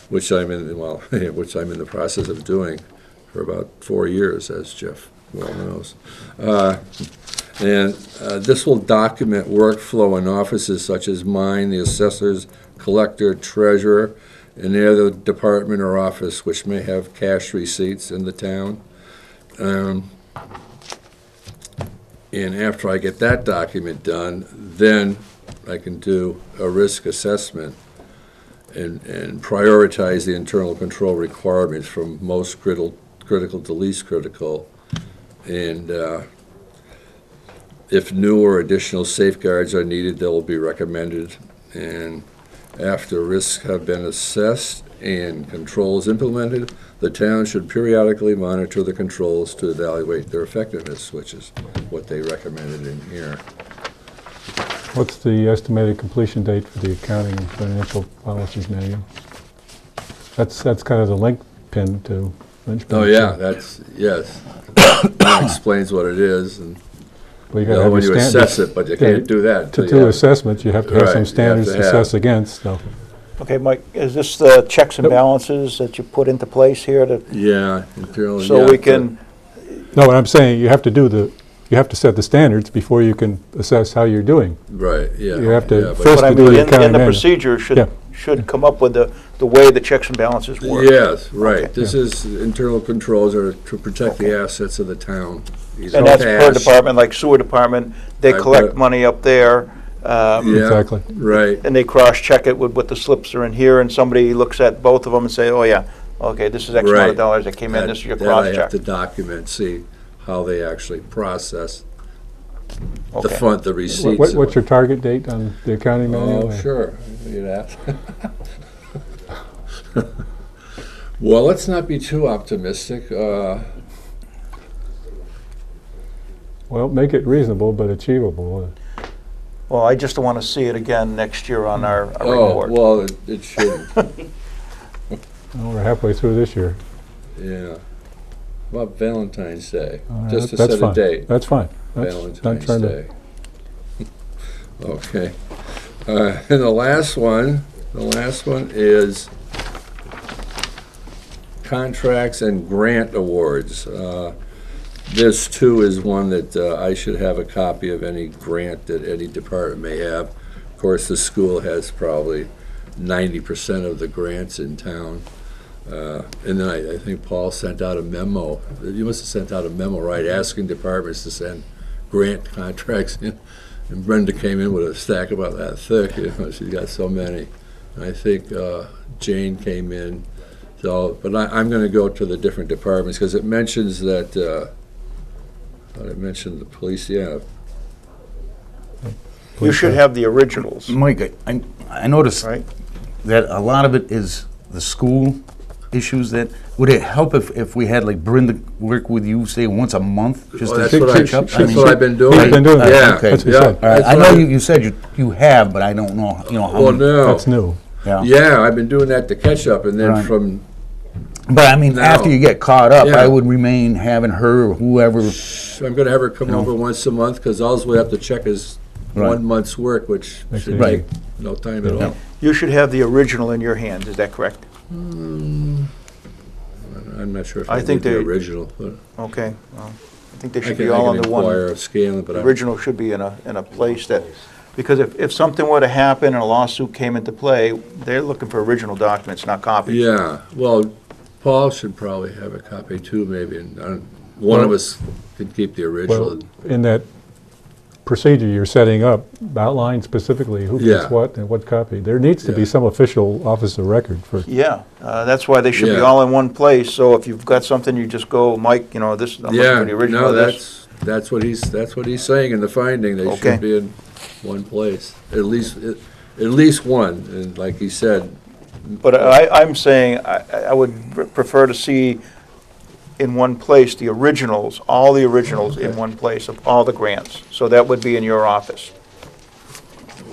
which I'm in the process of doing for about 4 years, as Jeff well knows. And this will document workflow in offices such as mine, the assessors, collector, treasurer, and any other department or office which may have cash receipts in the town. And after I get that document done, then I can do a risk assessment and prioritize the internal control requirements from most critical to least critical. And if new or additional safeguards are needed, they will be recommended. And after risks have been assessed and controls implemented, the town should periodically monitor the controls to evaluate their effectiveness, which is what they recommended in here. What's the estimated completion date for the accounting and financial policies manual? That's kind of the link pin to linchpin. Oh, yeah, yes. That explains what it is, and Well, you gotta have when your you standards. assess it, but you can't do that. To until you do have- assessments, you have to have Right, some you have standards to to have. assess against, so. Okay, Mike, is this the checks and Yep. balances that you put into place here to, Yeah, internal, so yeah, we can, No, what I'm saying, you have to set the standards before you can assess how you're doing. Right, yeah. You have to yeah, but- first but I to do mean, the in accounting the manual. procedure Yeah. should come up with the way the checks and balances work. Yes, right. Okay. This is, internal controls are to protect the assets of the town. Either And that's per cash- department, like sewer department, they I've collect got- money up there, Yeah, Exactly. right. and they cross-check it with what the slips are in here, and somebody looks at both of them and say, oh yeah, okay, this is X amount Right. of dollars that came in, this is your That I have cross-check. to document, see how they actually process the Okay. fund, the receipts. What's your target date on the accounting manual? Oh, sure, you'd ask. Well, let's not be too optimistic. Well, make it reasonable but achievable. Well, I just want to see it again next year on our Oh, report. well, it shouldn't, Well, we're halfway through this year. yeah. About Valentine's Day, All right, just to that's set a fine. date. That's fine. Not Valentine's trying to- Day. Okay. And the last one is contracts and grant awards. This too is one that I should have a copy of any grant that any department may have. Of course, the school has probably 90% of the grants in town. And then I think Paul sent out a memo. You must have sent out a memo, right, asking departments to send grant contracts in. And Brenda came in with a stack about that thick, you know, she's got so many. And I think Jane came in, so, but I'm gonna go to the different departments, because it mentions that, I mentioned the police, yeah. You should have the originals, Mike, I noticed right? that a lot of it is the school issues that, would it help if we had like Brenda work with you, say, once a month? Just Well, to that's what catch up? that's what I've been doing. We've been doing that. Yeah, Okay. That's what yeah. he said. All right, I That's know what you said you have, but I don't know, how Well, many. no. That's new. Yeah. Yeah, I've been doing that to catch up, and then Right. from, But I mean, No. after you get caught up, Yeah. I would remain having her or whoever. I'm gonna have her come over once a month, because all we have to check is Right. 1 month's work, which Makes should it take easy. no time at all. You should have the original in your hands, is that correct? I'm not sure if I I think need the they- original, but Okay, well, I think they I should can be all under inquire one. of scaling, but The I, original should be in a place that, because if something were to happen and a lawsuit came into play, they're looking for original documents, not copies. yeah, well, Paul should probably have a copy too, maybe, and one of us could keep the original. Well, in that procedure you're setting up, outline specifically who Yeah. gets what and what copy. There needs to be Yeah. some official office of record for, Yeah, that's why they should be Yeah. all in one place, so if you've got something, you just go, Mike, you know, this, I'm looking Yeah, for the original no, of this. that's what he's saying in the finding, they Okay. should be in one place, at least one, and like he said, But I'm saying, I would prefer to see in one place the originals, all the originals in one place of all the grants. So that would be in your office.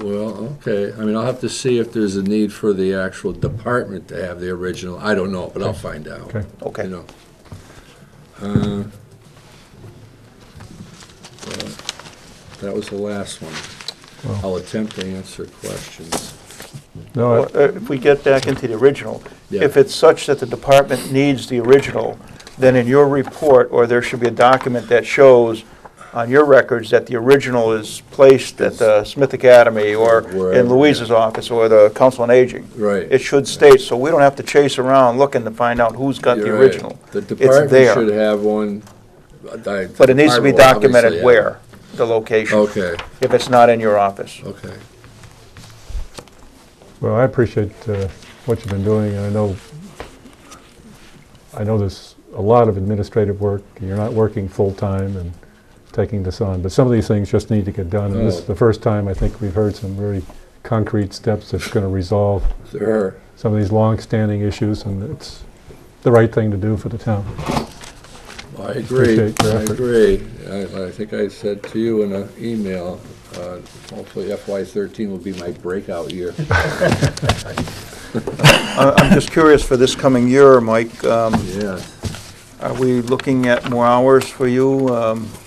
well, okay, I mean, I'll have to see if there's a need for the actual department to have the original, I don't know, but I'll find out. okay. Okay. You know. Well, that was the last one. Well- I'll attempt to answer questions. No, Or, if we get back into the original, Yeah. if it's such that the department needs the original, then in your report, or there should be a document that shows on your records that the original is placed at the Smith Academy, or Wherever, in Louise's office, or the Council on Aging. Right. It should state, so we don't have to chase around looking to find out who's got the You're right. original. The It's department there. should have one. But it needs to be documented where, the location, Okay, if it's not in your office. okay. well, I appreciate what you've been doing, and I know there's a lot of administrative work, and you're not working full-time and taking this on, but some of these things just need to get done, and this is Oh. the first time I think we've heard some very concrete steps that's going to resolve Sure. some of these long-standing issues, and it's the right thing to do for the town. I agree, Appreciate your I effort. agree. I think I said to you in an email, hopefully FY13 will be my breakout year. I'm just curious for this coming year, Mike, Yes. are we looking at more hours for you,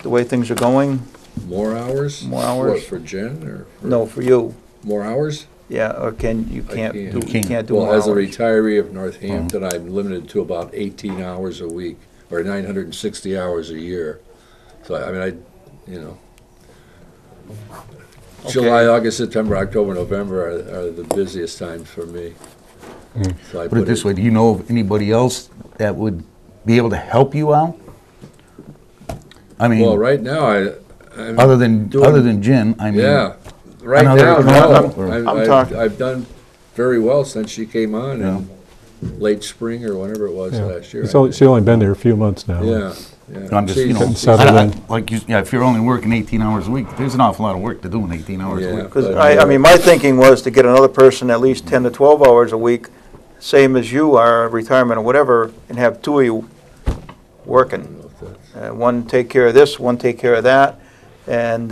the way things are going? More hours? More hours? What, for Jen, or? No, for you. More hours? Yeah, or you I can't can't. do, You can't. do Well, more as a hours. retiree of Northampton, I'm limited to about 18 hours a week, or 960 hours a year. So, I mean, July, August, September, October, November are the busiest times for me. So I Put it this way, do you know of anybody else that would be able to help you out? I mean, Well, right now, I'm other than doing- Jen, I mean. Yeah, right Another- now, I'm no. talking- I've done very well since she came on Yeah. in late spring or whenever it was Yeah. last year. She's only been there a few months now. Yeah, yeah. I'm just, you know, She's- settled in. like you, yeah, if you're only working 18 hours a week, there's an awful lot of work to do in 18 hours a Yeah. week. Because But, I mean, my thinking was to get another person at least 10 to 12 hours a week, same as you are, retirement or whatever, and have two of you working. One take care of this, one take care of that, and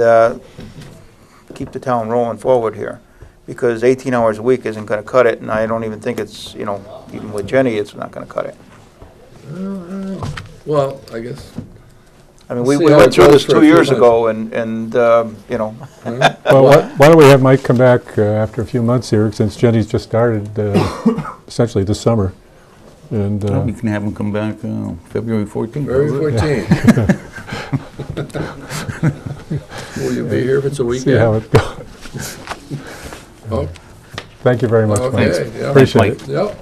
keep the town rolling forward here. Because 18 hours a week isn't going to cut it, and I don't even think it's, you know, even with Jenny, it's not going to cut it. Well, I guess. I mean, we See how went it through goes this for a 2 few years months. ago, and you know, Well, why don't we have Mike come back after a few months here, since Jenny's just started essentially this summer. And We can have him come back February 14th. February 14th. Will you be here if it's a see how weekend? it goes. Oh, Thank you very much, Mike. okay, yeah. Appreciate it. Yep.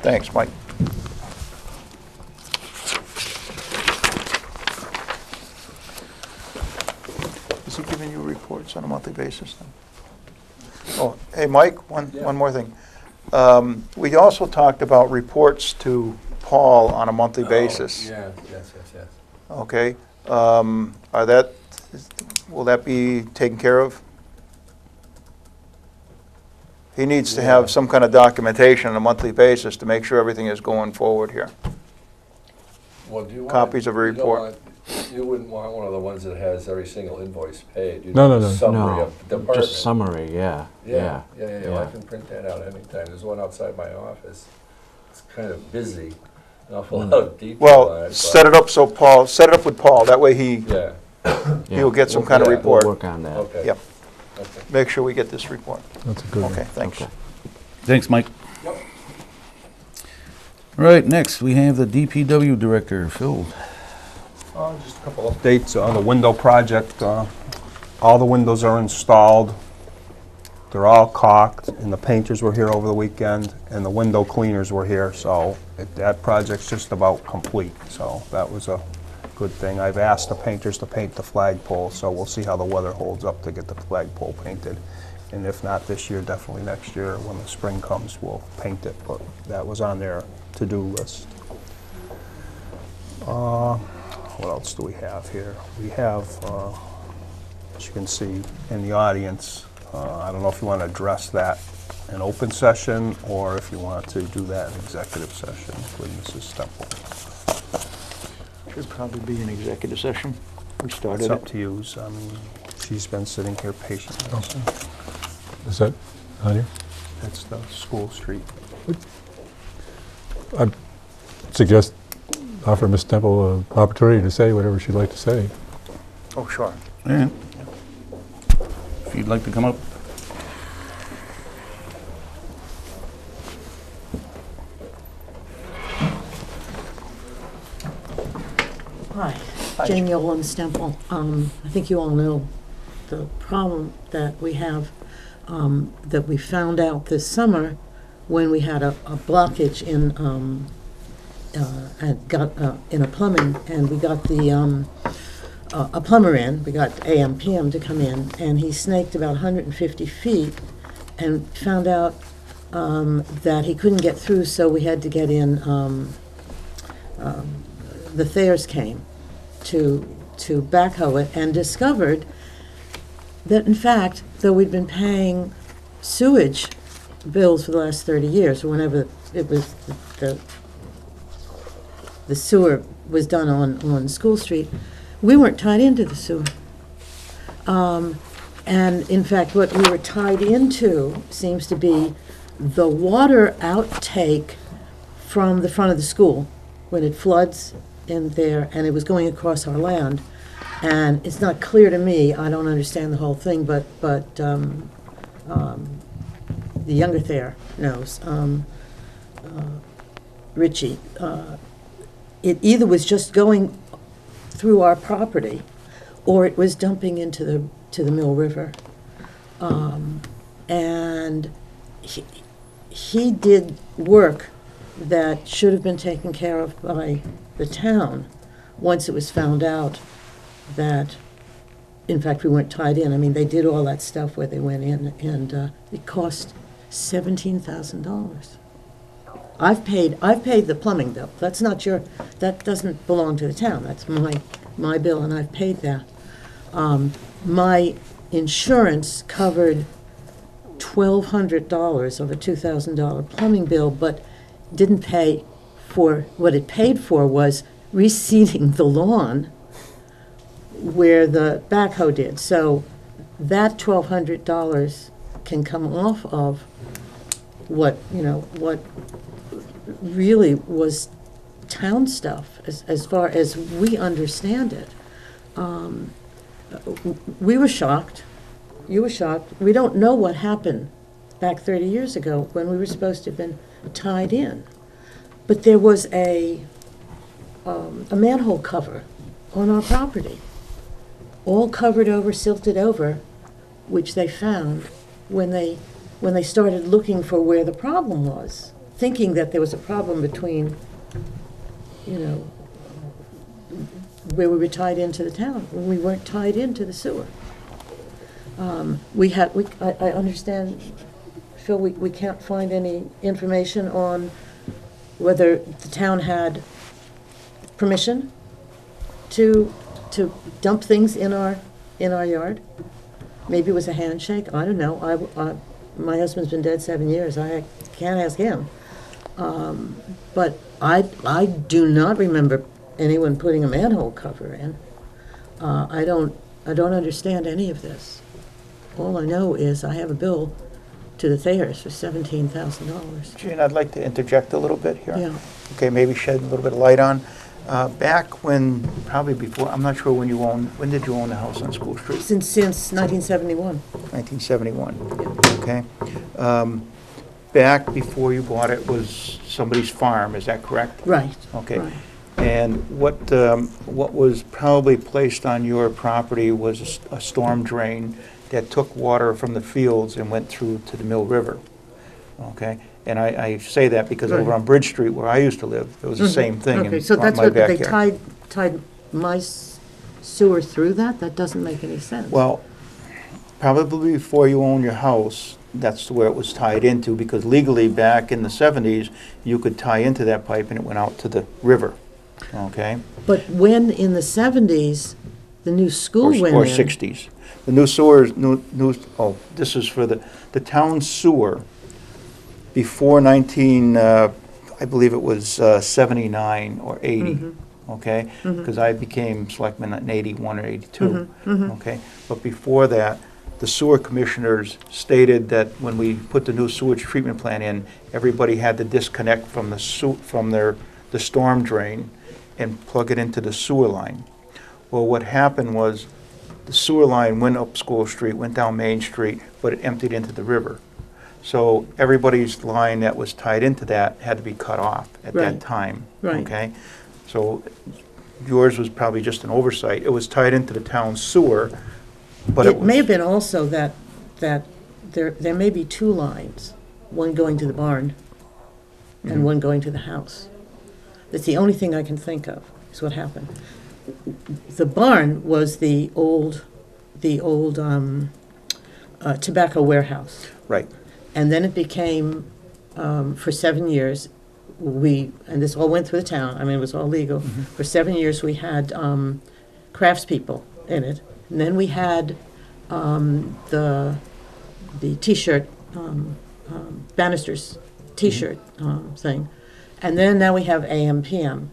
thanks, Mike. Is he giving you reports on a monthly basis then? Oh, hey, Mike, one more thing. We also talked about reports to Paul on a monthly basis. Yeah, yes. Okay, will that be taken care of? He needs to have some kind of documentation on a monthly basis to make sure everything is going forward here. Well, do you want? Copies of a you don't report. want- You wouldn't want one of the ones that has every single invoice paid. You'd No, want no, a no. Summary No, of department. just summary, yeah. Yeah, well, I yeah. can print that out anytime. There's one outside my office. It's kind of busy, an awful lot of detail on Well, it. set it up with Paul, that way Yeah, he'll get some kind of Yeah. report. We'll work on that. okay. Yep. Okay. Make sure we get this report. That's a good one. Okay, thanks. Okay. Thanks, Mike. Yep. All right, next, we have the DPW Director, Phil. Just a couple updates on the window project. All the windows are installed. They're all caulked, and the painters were here over the weekend, and the window cleaners were here, so that project's just about complete. So that was a good thing. I've asked the painters to paint the flagpole, so we'll see how the weather holds up to get the flagpole painted. And if not this year, definitely next year, when the spring comes, we'll paint it, but that was on their to-do list. What else do we have here? We have, as you can see in the audience, I don't know if you want to address that in open session or if you want to do that in executive session with Mrs. Stemple. Should probably be an executive session. We started It's up it. to you. I mean, she's been sitting here patiently. Is that on here? That's the school street. I suggest offer Ms. Temple an opportunity to say whatever she'd like to say. Oh, sure. Yeah. If you'd like to come up. Hi, Jane Yolam Stemple. I think you all know the problem that we have, that we found out this summer when we had a blockage in, in a plumbing, and we got a plumber in, we got AM/PM to come in, and he snaked about 150 feet and found out that he couldn't get through, so we had to get in, the Thayers came to backhoe it and discovered that, in fact, though we'd been paying sewage bills for the last 30 years, or whenever it was the sewer was done on School Street, we weren't tied into the sewer. And in fact, what we were tied into seems to be the water outtake from the front of the school when it floods in there, and it was going across our land. And it's not clear to me, I don't understand the whole thing, but the younger Thayer knows, Richie, it either was just going through our property, or it was dumping into the Mill River. And he did work that should have been taken care of by the town once it was found out that, in fact, we weren't tied in. I mean, they did all that stuff where they went in, and it cost $17,000. I've paid the plumbing bill. That's not that doesn't belong to the town. That's my bill, and I've paid that. My insurance covered $1,200 of a $2,000 plumbing bill, but didn't pay for, what it paid for was reseeding the lawn where the backhoe did. So that $1,200 can come off of what really was town stuff, as far as we understand it. We were shocked. You were shocked. We don't know what happened back 30 years ago when we were supposed to have been tied in. But there was a manhole cover on our property, all covered over, silted over, which they found when they started looking for where the problem was, thinking that there was a problem between, where we were tied into the town, when we weren't tied into the sewer. I understand, Phil, we can't find any information on whether the town had permission to dump things in our yard. Maybe it was a handshake, I don't know. My husband's been dead 7 years, I can't ask him. But I do not remember anyone putting a manhole cover in. I don't understand any of this. All I know is I have a bill to the Thayers for $17,000. Gene, I'd like to interject a little bit here. Yeah. Okay, maybe shed a little bit of light on. Back when, probably before, I'm not sure when did you own the house on School Street? Since 1971. 1971, Yeah. okay. Back before you bought it was somebody's farm, is that correct? Right. Okay. Right. And what was probably placed on your property was a storm drain that took water from the fields and went through to the Mill River, okay? And I say that because over on Bridge Street, where I used to live, it was the same thing in my Okay, backyard. so that's what, they tied my sewer through that? That doesn't make any sense. Well, probably before you owned your house, that's where it was tied into, because legally, back in the 70s, you could tie into that pipe and it went out to the river, okay? But when, in the 70s, the new school went in... Or 60s. The new sewers, this is for the town sewer before I believe it was 79 or 80, okay? Because I became selectman in 81 or 82, okay? But before that, the sewer commissioners stated that when we put the new sewage treatment plant in, everybody had to disconnect from the storm drain and plug it into the sewer line. Well, what happened was the sewer line went up School Street, went down Main Street, but it emptied into the river. So everybody's line that was tied into that had to be cut off at that time, okay? So yours was probably just an oversight. It was tied into the town sewer, but it may have been also that there may be two lines, one going to the barn and one going to the house. That's the only thing I can think of, is what happened. The barn was the old tobacco warehouse. Right. And then it became, for 7 years, and this all went through the town, I mean, it was all legal. For 7 years, we had craftspeople in it. And then we had the T-shirt, Bannister's T-shirt thing. And then now we have AM, PM.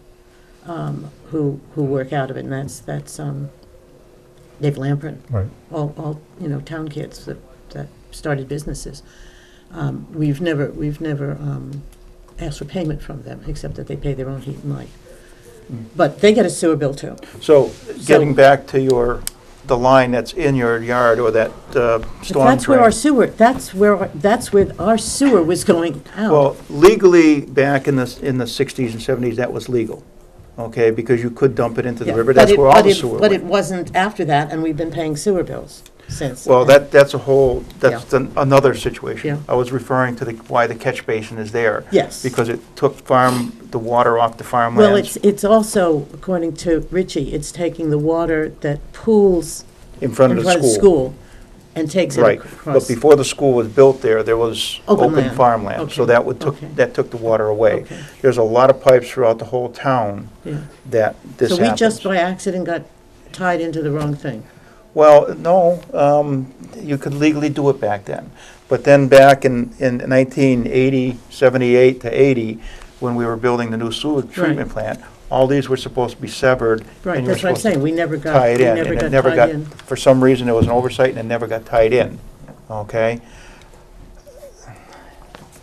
Who work out of it, and that's Dave Lamprin. Right. All town kids that started businesses. We've never asked for payment from them, except that they pay their own heat and light. But they get a sewer bill too. So getting back to your the line that's in your yard or that But storm that's where our drain. sewer, that's where our sewer was going out. Well, legally, back in the 60s and 70s, that was legal, okay, because you could dump it into the Yeah, river, but that's it- where all but the it- sewer But it went. wasn't after that, and we've been paying sewer bills since. Well, that's a whole, that's Yeah. another Yeah. situation. I was referring to why the catch basin is there. Yes. Because it took the water off the farmlands. Well, it's also, according to Richie, it's taking the water that pools In front of the school. and takes it Right, across. but before the school was built there was Open open land. farmland, so Okay, that okay. that took the water away. Okay. There's a lot of pipes throughout the whole town Yeah. that this So happens. we just by accident got tied into the wrong thing. Well, no, you could legally do it back then. But then back in 1980, 78 to 80, when we were building the new sewer treatment plant, all these were supposed to be severed. Right, and you were that's what I'm supposed to saying, we never got, tie it we in, never and it got never tied got, in. for some reason, there was an oversight and it never got tied in, okay?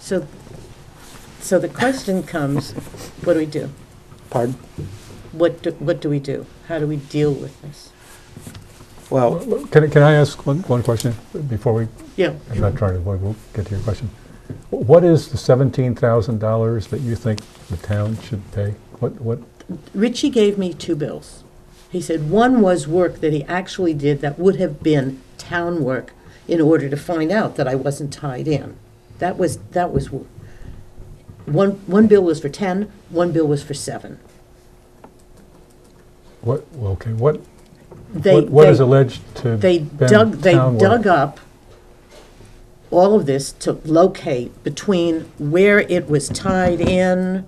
So the question comes, what do we do? Pardon? What do we do? How do we deal with this? Well, Can I ask one question before we, Yeah, I'm not trying to avoid, we'll get to your question. What is the $17,000 that you think the town should pay? What, Richie gave me two bills. He said one was work that he actually did that would have been town work in order to find out that I wasn't tied in. That was one bill was for 10, one bill was for 7. well, okay, what They is alleged to They been dug town work? up all of this to locate between where it was tied in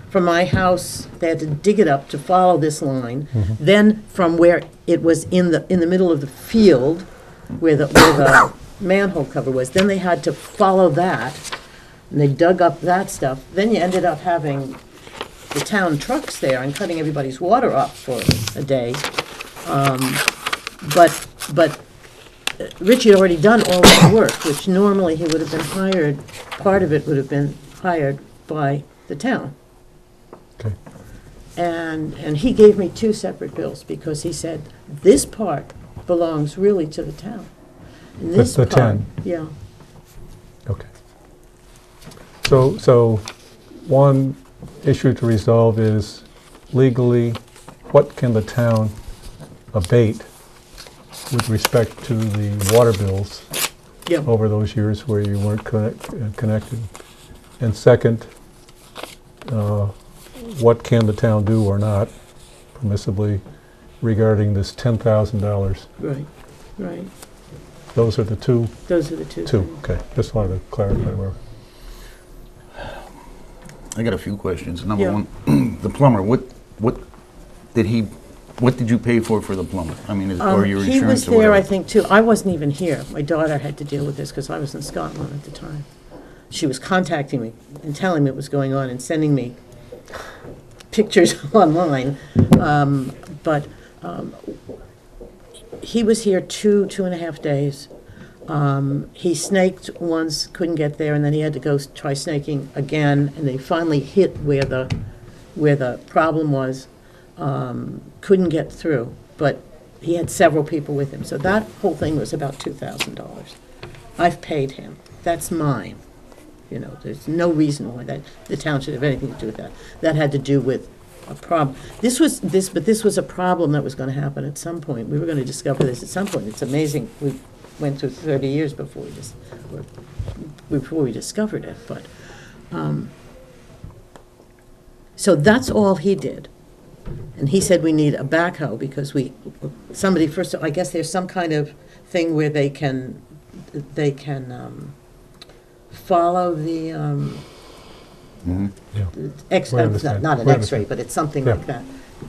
from my house. They had to dig it up to follow this line. Mm-hmm. Then from where it was in the middle of the field, where the manhole cover was, then they had to follow that, and they dug up that stuff. Then you ended up having the town trucks there and cutting everybody's water off for a day. But Richie had already done all that work, which normally he would have been hired, part of it would have been hired by the town. Okay. And he gave me two separate bills, because he said, this part belongs really to the town. And this The part, 10. yeah, Okay. So one issue to resolve is legally, what can the town abate with respect to the water bills yeah. over those years where you weren't connected? And second, what can the town do or not permissibly regarding this $10,000? Right, right. Those are the two. Those are the two. Two, things. okay. Just wanted to clarify where. I got a few questions. Number Yeah. one, the plumber, what did you pay for the plumber? I mean, or your He was insurance or there, I whatever? think, too. I wasn't even here. My daughter had to deal with this because I was in Scotland at the time. She was contacting me and telling me what was going on and sending me pictures online. But he was here 2.5 days. He snaked once, couldn't get there, and then he had to go try snaking again, and they finally hit where the problem was. Couldn't get through, but he had several people with him. So that whole thing was about $2,000. I've paid him. That's mine. You know, there's no reason why the town should have anything to do with that. That had to do with a problem. This was a problem that was going to happen at some point. We were going to discover this at some point. It's amazing. We went through 30 years before we discovered it. But so that's all he did. And he said we need a backhoe because I guess there's some kind of thing where they can follow the Mhm. We understand. not an We X-ray, understand. but it's something Yeah. like that,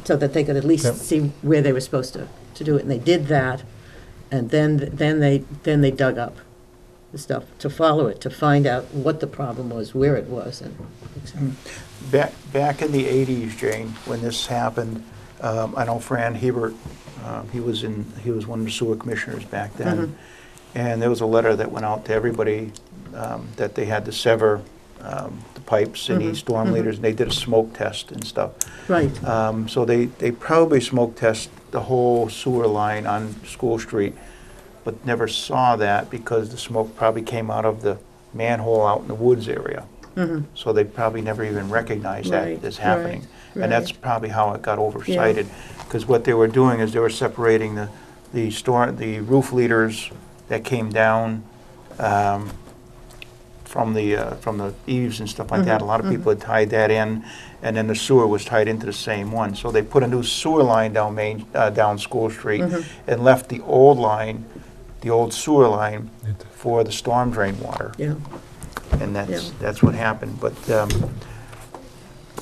so that they could at least Yep. see where they were supposed to do it. And they did that, and then they dug up the stuff to follow it, to find out what the problem was, where it was, and et cetera. Back in the 80s, Jane, when this happened, I know Fran Hebert, he was one of the sewer commissioners back then, and there was a letter that went out to everybody that they had to sever the pipes and these storm leaders, and they did a smoke test and stuff. Right. So they probably smoke test the whole sewer line on School Street, but never saw that because the smoke probably came out of the manhole out in the woods area. So they probably never even recognized Right, that as happening. right, And that's right. probably how it got oversighted. Because what they were doing is they were separating the roof leaders that came down from the eaves and stuff like that. A lot of people had tied that in, and then the sewer was tied into the same one. So they put a new sewer line down School Street and left the old line, the old sewer line, for the storm drain water. Yeah. And Yeah. that's what happened. But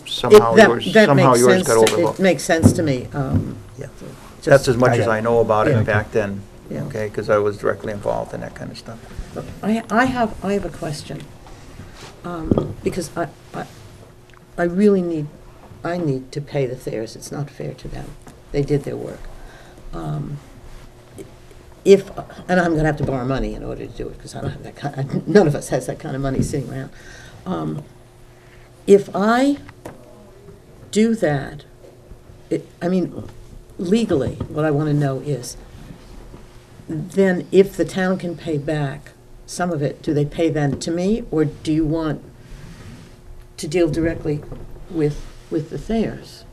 somehow That yours makes got sense to- overlooked. It makes sense to me. Yeah. Just- That's as much as I know about Yeah. it back then, Yeah. okay, because I was directly involved in that kind of stuff. I have a question, because I really need to pay the Thayers. It's not fair to them. They did their work. And I'm gonna have to borrow money in order to do it, because I don't have that kind, none of us has that kind of money sitting around. If I do that, legally, what I wanna know is, then if the town can pay back some of it, do they pay then to me, or do you want to deal directly with the Thayers?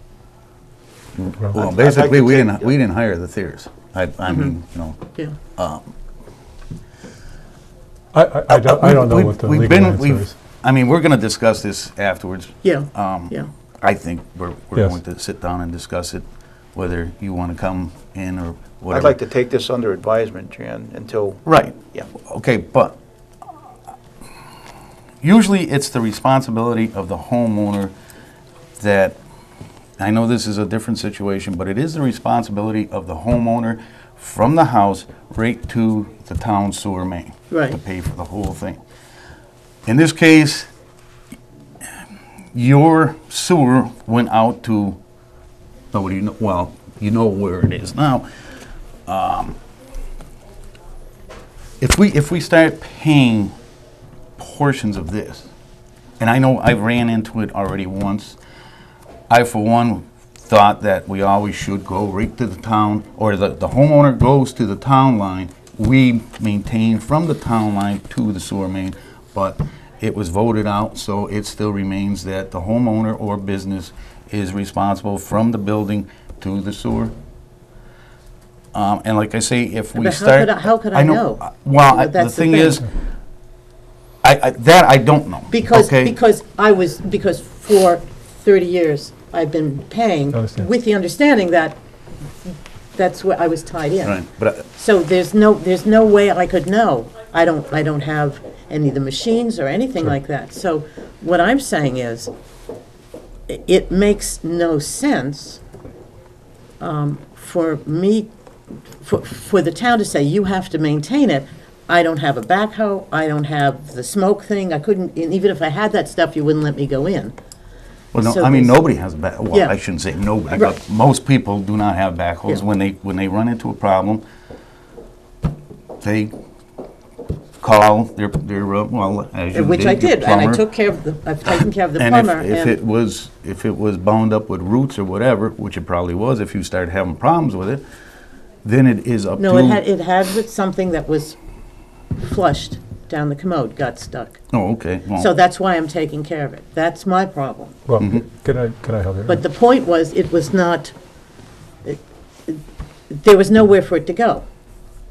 Well, I'd basically, like we to didn't, take- we didn't hire the Thayers. I mean, you know. Yeah. I don't know what the We've legal been- answer we've- is. I mean, we're gonna discuss this afterwards. Yeah, Um, yeah. I think we're Yes. going to sit down and discuss it, whether you wanna come in or whatever. I'd like to take this under advisement, Jan, until, Right. yeah. Okay, but usually it's the responsibility of the homeowner that, I know this is a different situation, but it is the responsibility of the homeowner from the house right to the town sewer main. Right. To pay for the whole thing. In this case, your sewer went out to, nobody, well, you know where it is now. If we start paying portions of this, and I know I ran into it already once, I for one thought that we always should go right to the town, or the homeowner goes to the town line, we maintain from the town line to the sewer main, but it was voted out, so it still remains that the homeowner or business is responsible from the building to the sewer. And like I say, if we But start... how could I know? Well, But the that's the thing thing. is, that I don't know. Because okay? because for 30 years, I've been paying Understand. with the understanding that that's where I was tied in. Right, but So there's no way I could know. I don't have any of the machines or anything Sure. like that. So what I'm saying is, it makes no sense for me, for the town to say, you have to maintain it. I don't have a backhoe, I don't have the smoke thing, I couldn't, and even if I had that stuff, you wouldn't let me go in. well, no, So I mean, there's- nobody has a back. Well, Yeah. I shouldn't say nobody, Right. but most people do not have backhoes. Yeah. When they run into a problem, they call their well, as you Which I your did, and I plumber. took care of I've taken care of the And plumber. if it was bound up with roots or whatever, which it probably was, if you started having problems with it, then it is up No, to. it had with something that was flushed down the commode, got stuck. Oh, okay. Well, So that's why I'm taking care of it. That's my problem. Well, Mm-hmm. can I help you? But the point was, it was not, there was nowhere for it to go,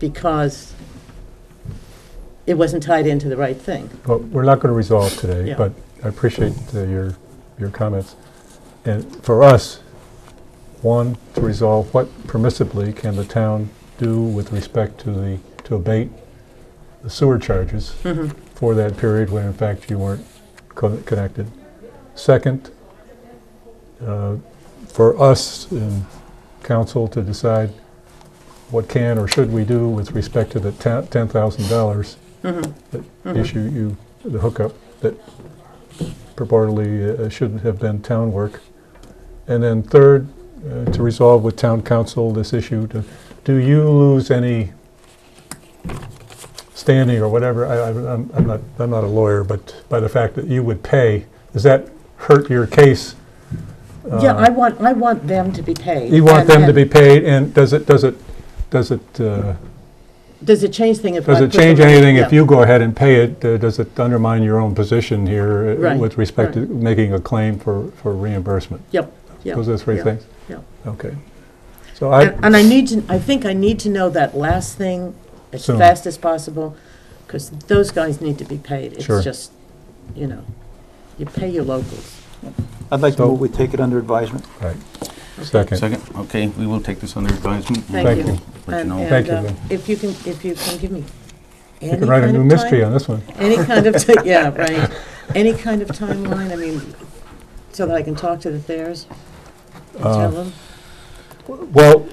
because it wasn't tied into the right thing. Well, we're not going to resolve today, Yeah. but I appreciate your comments. And for us, one, to resolve what permissibly can the town do with respect to abate the sewer charges for that period when in fact you weren't connected. Second, for us in council to decide what can or should we do with respect to the $10,000 issue, the hookup that purportedly shouldn't have been town work. And then third, to resolve with town council this issue, do you lose any standing or whatever, I'm not a lawyer, but by the fact that you would pay, does that hurt your case Yeah, I want them to be paid. You want them to And- be paid, and does it Does it change thing if I does it put the change money- anything if yeah. you go ahead and pay it? Does it undermine your own position here Right, with respect to right. making a claim for reimbursement? Yep, yep. Those are the three yeah, things? Yeah. Okay. So I, And I think I need to know that last thing as Soon. fast as possible, because those guys need to be paid. Sure. It's just, you pay your locals. I'd like to So- move we take it under advisement. right. Second. Second, okay, we will take this under advisement. Thank you. Let you And- know. and, Thank you, Lynn. If you can give me You any can write a kind new of mystery time- on this one. Any kind of, yeah, right. Any kind of timeline, I mean, so that I can talk to the fairs and tell them? Well,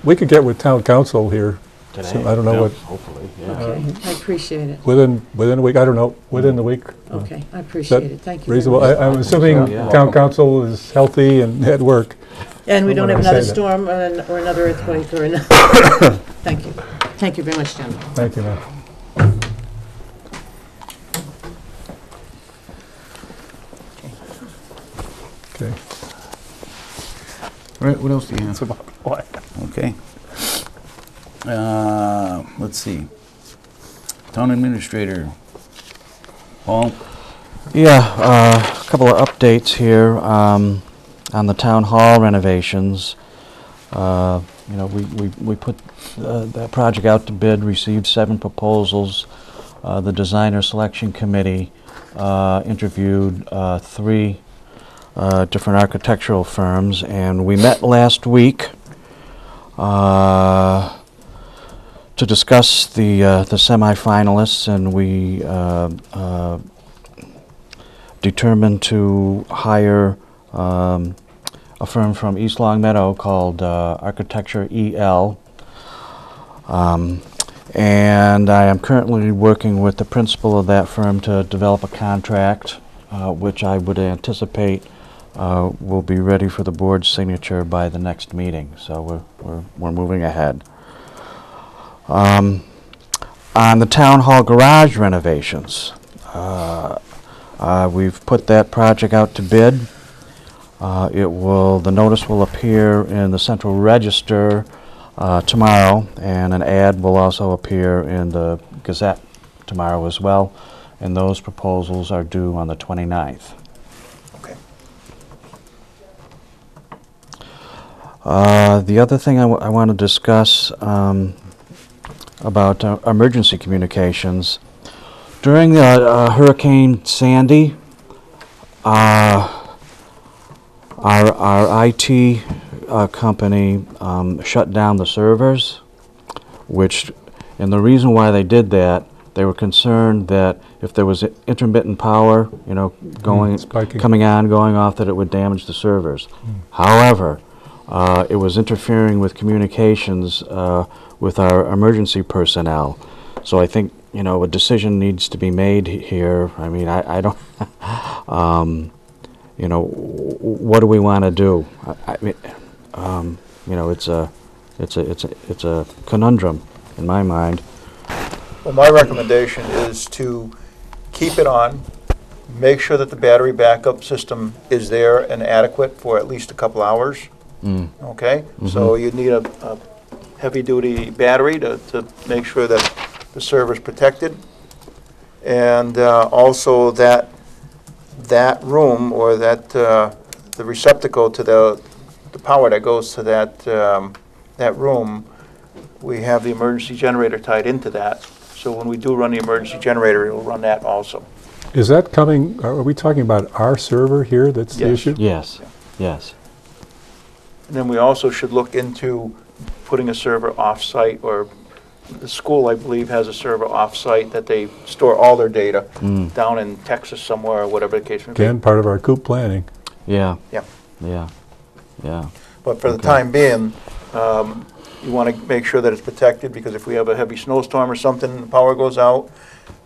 we could get with town council here. So I don't know what, Hopefully, Okay, I appreciate it. within a week, I don't know, within the week. Okay, I appreciate it. Thank you. very Reasonable. much. I'm assuming Yeah. town council is healthy and at work. And we don't have when I another say that. storm or another earthquake or another. Thank you. Thank you very much, gentlemen. Thank you, ma'am. Okay. All right, what else do you have? What? Okay. Let's see. Town administrator. Paul? Yeah, a couple of updates here on the town hall renovations. We put that project out to bid, received 7 proposals. The designer selection committee interviewed 3 different architectural firms, and we met last week to discuss the semifinalists, and we determined to hire a firm from East Long Meadow called Architecture EL. And I am currently working with the principal of that firm to develop a contract, which I would anticipate will be ready for the board's signature by the next meeting. So we're moving ahead. On the town hall garage renovations, we've put that project out to bid. The notice will appear in the Central Register tomorrow, and an ad will also appear in the Gazette tomorrow as well, and those proposals are due on the 29th. Okay. The other thing I want to discuss about emergency communications. During Hurricane Sandy, our IT company shut down the servers, and the reason why they did that, they were concerned that if there was intermittent power, Spiking. coming on, going off, that it would damage the servers. However, it was interfering with communications with our emergency personnel. So I think, a decision needs to be made here. I mean, I don't, what do we want to do? It's a conundrum in my mind. Well, my recommendation is to keep it on, make sure that the battery backup system is there and adequate for at least a couple hours. Okay? So you need a heavy-duty battery to make sure that the server's protected. And also that room, or the receptacle to the power that goes to that room, we have the emergency generator tied into that. So when we do run the emergency generator, it will run that also. Is that coming, are we talking about our server here that's the Yes. issue? Yes, yes. And then we also should look into putting a server off-site, or the school, I believe, has a server off-site that they store all their data down in Texas somewhere, or whatever the case may be. Again, part of our COOP planning. Yeah. Yeah. Yeah. Yeah. But for the Okay. time being, you want to make sure that it's protected, because if we have a heavy snowstorm or something, the power goes out,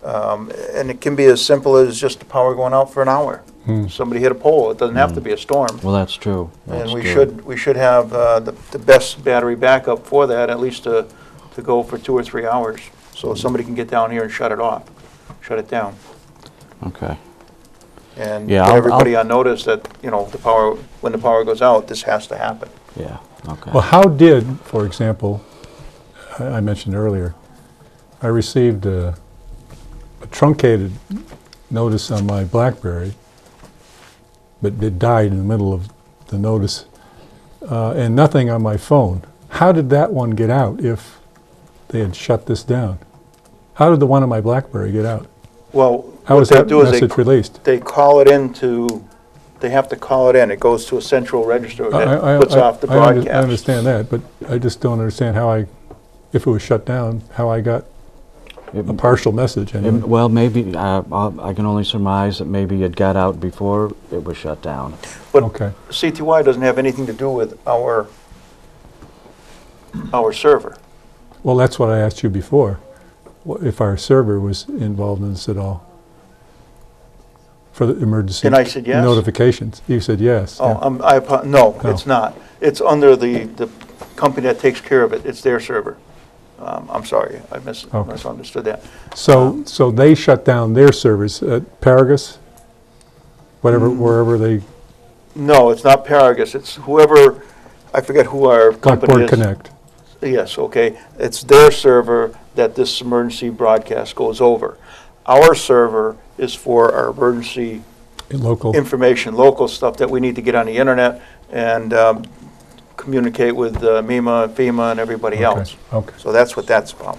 and it can be as simple as just the power going out for an hour. Somebody hit a pole, it doesn't have to be a storm. Well, that's true. That's And true. we should have the best battery backup for that, at least to go for 2 or 3 hours, so somebody can get down here and shut it off, shut it down. Okay. And Yeah, put I'll- everybody on notice that, you know, the power, when the power goes out, this has to happen. Yeah, okay. Well, how did, for example, I mentioned earlier, I received a truncated notice on my BlackBerry, but it died in the middle of the notice, and nothing on my phone. How did that one get out if they had shut this down? How did the one on my BlackBerry get out? Well, How what was they that do is message released? they call it into, they have to call it in. It goes to a central register that puts off the broadcast. I understand that, but I just don't understand how if it was shut down, how I got a partial message. Anyway. Well, maybe, I can only surmise that maybe it got out before it was shut down. But Okay. CTY doesn't have anything to do with our server. Well, that's what I asked you before, if our server was involved in this at all, for the emergency And I said yes. notifications. You said yes. Oh, yeah. no, Oh. it's not. It's under the company that takes care of it. It's their server. I'm sorry, I Okay. misunderstood that. So they shut down their servers at Paragus, wherever they, No, it's not Paragus. It's whoever, I forget who our company Blackboard is. Connect. Yes, okay. It's their server that this emergency broadcast goes over. Our server is for our emergency Local. information, local stuff that we need to get on the internet and communicate with MEMA, FEMA, and everybody Okay, else. okay. So that's what that's about.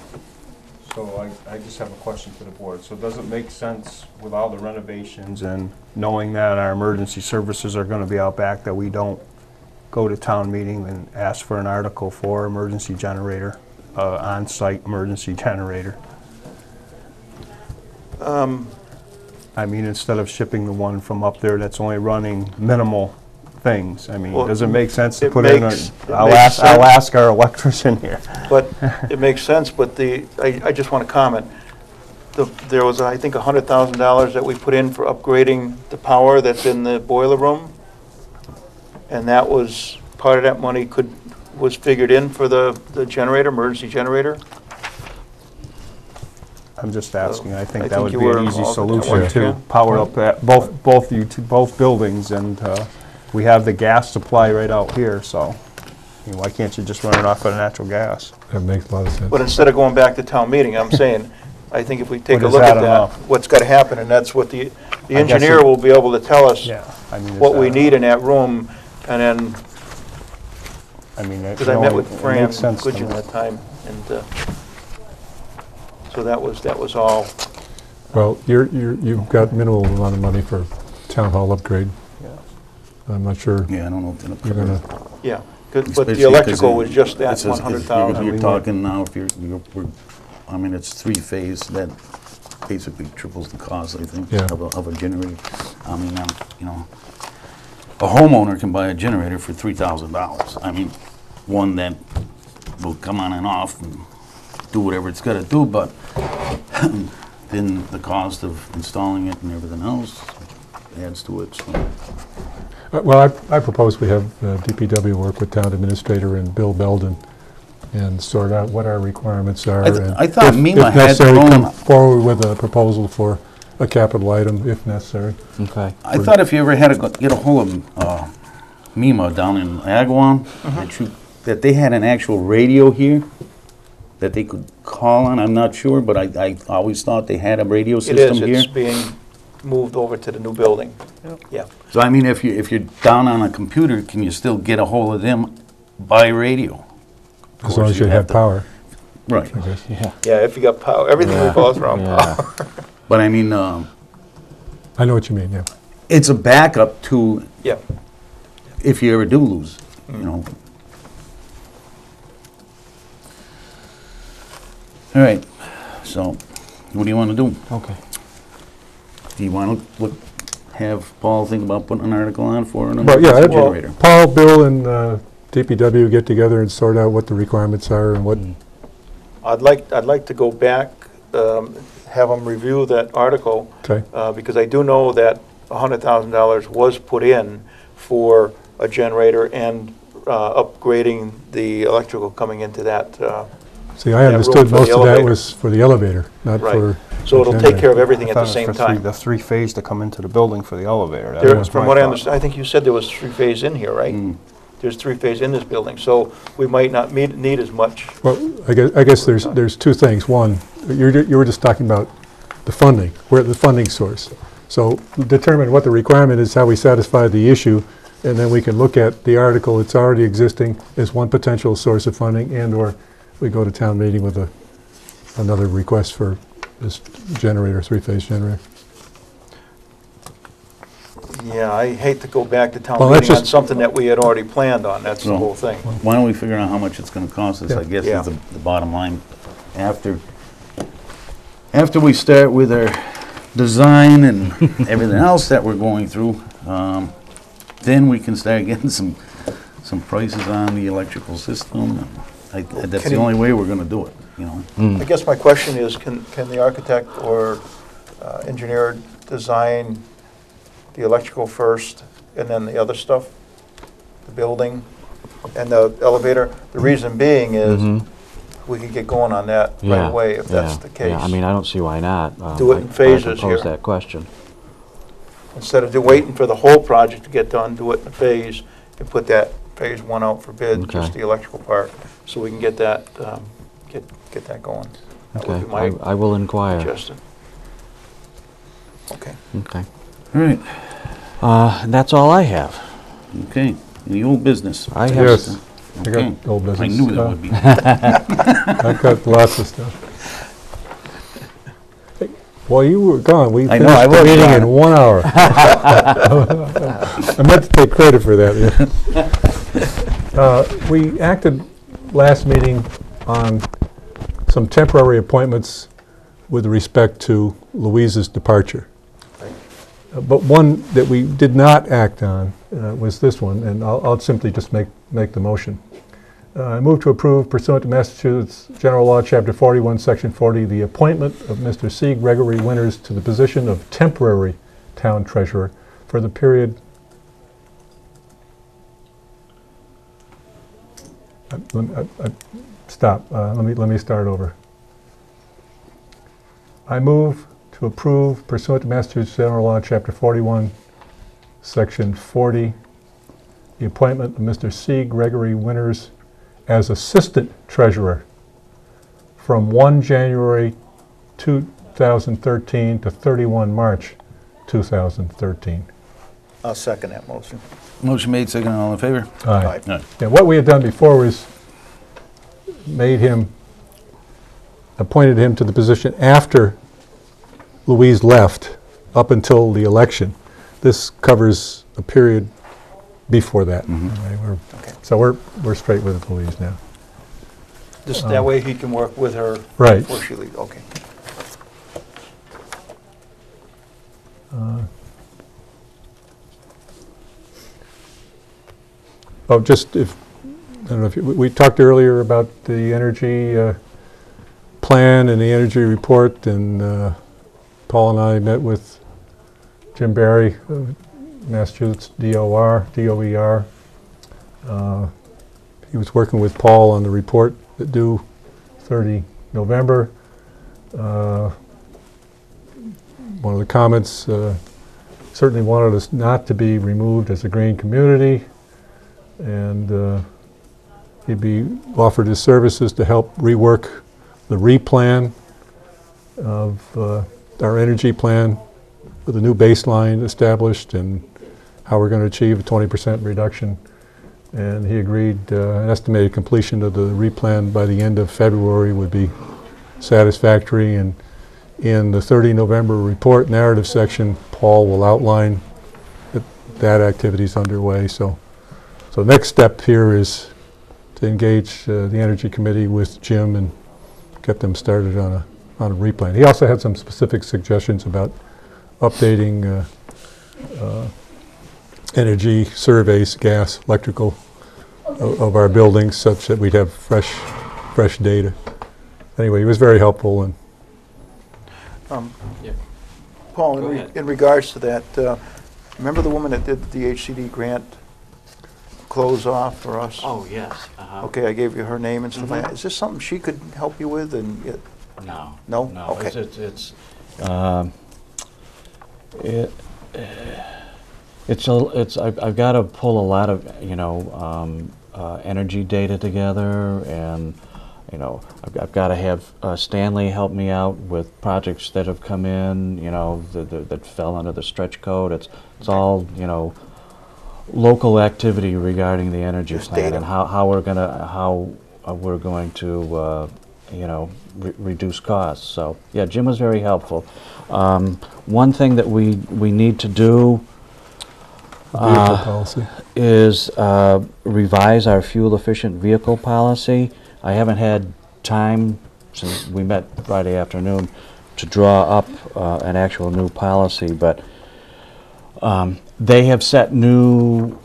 So I just have a question to the board. So does it make sense with all the renovations and knowing that our emergency services are going to be out back, that we don't go to town meeting and ask for an article for emergency generator, on-site emergency generator? I mean, instead of shipping the one from up there that's only running minimal things, I mean, Well, does it make sense to it put in makes- it I'll makes ask our electrician here. But it makes sense, but I just want to comment. There was, I think, $100,000 that we put in for upgrading the power that's in the boiler room. And that was, part of that money was figured in for the generator, emergency generator. I'm just asking, I I think that think would you be were an easy involved in that solution one, to too. power up that, both buildings, and we have the gas supply right out here, so I mean, why can't you just run it off of natural gas? That makes a lot of sense. But instead of going back to town meeting, I'm saying, I think if we take But a is look at that that, enough? what's got to happen, and that's what the guess engineer it- will be able to tell us I mean, is what we that- need in that room, and then, I mean, because I met with it Fran makes sense to Goodgen me. that time, and so that was all. Well, you've got minimal amount of money for town hall upgrade. I'm not sure Yeah, I don't know if they're you're gonna, Yeah, but Especially the 'cause electrical it- was just that it's a- 100,000. You're talking now, if I mean, it's three-phase, that basically triples the cost, I think, Yeah. of a generator. I mean, you know, a homeowner can buy a generator for $3,000. I mean, one that will come on and off and do whatever it's gotta do, but then the cost of installing it and everything else adds to it, so. well, I propose we have DPW work with town administrator and Bill Belden and sort out what our requirements are. and I thought if- MEMA if had necessary, their come own- forward with a proposal for a capital item if necessary. Okay. I thought if you ever had to get a hold of MEMA down in Agawam, that they had an actual radio here that they could call on. I'm not sure, but I always thought they had a radio It system is, here. it's being moved over to the new building. Yeah. So I mean, if you're down on a computer, can you still get a hold of them by radio? Of As long course, as you have power, Right. I guess. Yeah. Yeah, if you got power, everything Yeah, revolves around yeah. power. But I mean, I know what you mean, yeah. it's a backup to Yeah. if you ever do lose, you know. All right, so what do you want to do? Okay. Do you want to have Paul think about putting an article on for an But yeah, emergency generator? Paul, Bill, and DPW get together and sort out what the requirements are and what, I'd like to go back, have them review that article, okay, because I do know that $100,000 was put in for a generator and upgrading the electrical coming into that. see, I room understood for the most of that elevator. was for the elevator, not Right. for So it'll take care of everything at the same time. The three-phase to come into the building for the elevator. That There, was from my what I thought. understand, I think you said there was three-phase in here, right? There's three-phase in this building, so we might not need as much. Well, I guess there's two things. One, you were just talking about the funding, where the funding source. So determine what the requirement is, how we satisfy the issue, and then we can look at the article that's already existing as one potential source of funding, and/or we go to town meeting with another request for this generator, three-phase generator. Yeah, I hate to go back to town Well, that's meeting on just- something that we had already planned on, that's the No. whole thing. Why don't we figure out how much it's gonna cost us, I guess, Yeah. is the bottom line. After we start with our design and everything else that we're going through, then we can start getting some prices on the electrical system. That's Can the you- only way we're gonna do it, you know? I guess my question is, can the architect or engineer design the electrical first and then the other stuff? The building and the elevator? The reason being is we could get going on that right away if that's the case. Yeah, I mean, I don't see why not. Do it in phases I pose here. that question. Instead of waiting for the whole project to get done, do it in a phase and put that phase one out for bid, Okay. just the electrical part, so we can get that, get that going. That would Okay, be my I will inquire. suggestion. Okay. Okay. All right, Uh, That's all I have. okay, any old business? I have. Yes, I Okay. got old business. I knew there would be. I've got lots of stuff. Hey, while you were gone, we I know, finished I the was meeting gone. in 1 hour. I meant to take credit for that. Yeah. We acted last meeting on some temporary appointments with respect to Louise's departure. But one that we did not act on was this one, and I'll simply just make the motion. I move to approve pursuant to Massachusetts General Law, Chapter 41, Section 40, the appointment of Mr. C. Gregory Winters to the position of temporary town treasurer for the period. Stop. Let me start over. I move to approve pursuant to Massachusetts General Law, Chapter 41, Section 40, the appointment of Mr. C. Gregory Winters as Assistant Treasurer from 1 January 2013 to 31 March 2013. I'll second that motion. Motion made, second, all in favor? Aye. Aye. Yeah, what we had done before was appointed him to the position after Louise left, up until the election. This covers a period before that. Right, so we're straight with Louise now. Just that way he can work with her Right. before she leaves, okay. Oh, just if, I don't know if we talked earlier about the energy plan and the energy report, and Paul and I met with Jim Barry, Massachusetts DOER. He was working with Paul on the report that due 30 November. One of the comments certainly wanted us not to be removed as a green community, and he'd be offered his services to help rework the replan of our energy plan with a new baseline established and how we're going to achieve a 20% reduction. And he agreed an estimated completion of the replan by the end of February would be satisfactory. And in the 30 November report narrative section, Paul will outline that activity is underway. So the next step here is to engage the Energy Committee with Jim and get them started on a replan. He also had some specific suggestions about updating energy surveys, gas, electrical, of our buildings, such that we'd have fresh data. Anyway, he was very helpful. And Paul, in regards to that, remember the woman that did the DHCD grant close off for us? Oh, yes. Okay, I gave you her name and stuff like that. Is this something she could help you with? And No. No? No, Okay. It, I've got to pull a lot of, energy data together, and, I've got to have Stanley help me out with projects that have come in, that fell under the stretch code. It's all, local activity regarding the energy Just plan data. and how we're going to reduce costs. So yeah, Jim was very helpful. One thing that we need to do Vehicle policy. is revise our fuel-efficient vehicle policy. I haven't had time since we met Friday afternoon to draw up an actual new policy, but they have set new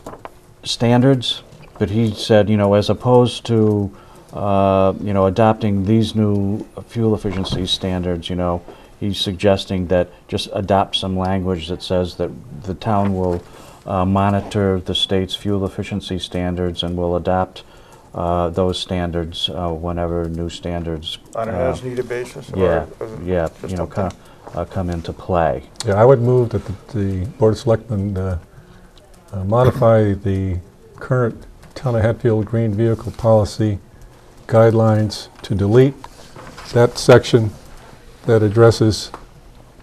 standards. But he said, as opposed to adopting these new fuel efficiency standards, he's suggesting that just adopt some language that says that the town will monitor the state's fuel efficiency standards and will adopt those standards whenever new standards On an as-needed basis? come into play. Yeah, I would move that the Board of Selectmen modify the current Town of Hatfield Green Vehicle Policy guidelines to delete that section that addresses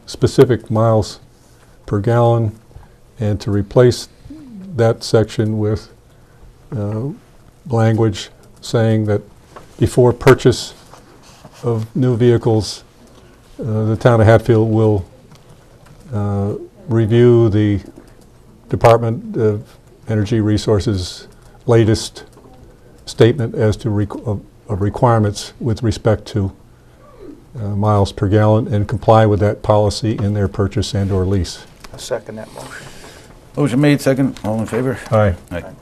specific miles per gallon, and to replace that section with language saying that before purchase of new vehicles, the Town of Hatfield will review the Department of Energy Resources' latest statement as to of requirements with respect to miles per gallon, and comply with that policy in their purchase and or lease. I second that motion. Motion made, second. All in favor? Aye. Aye.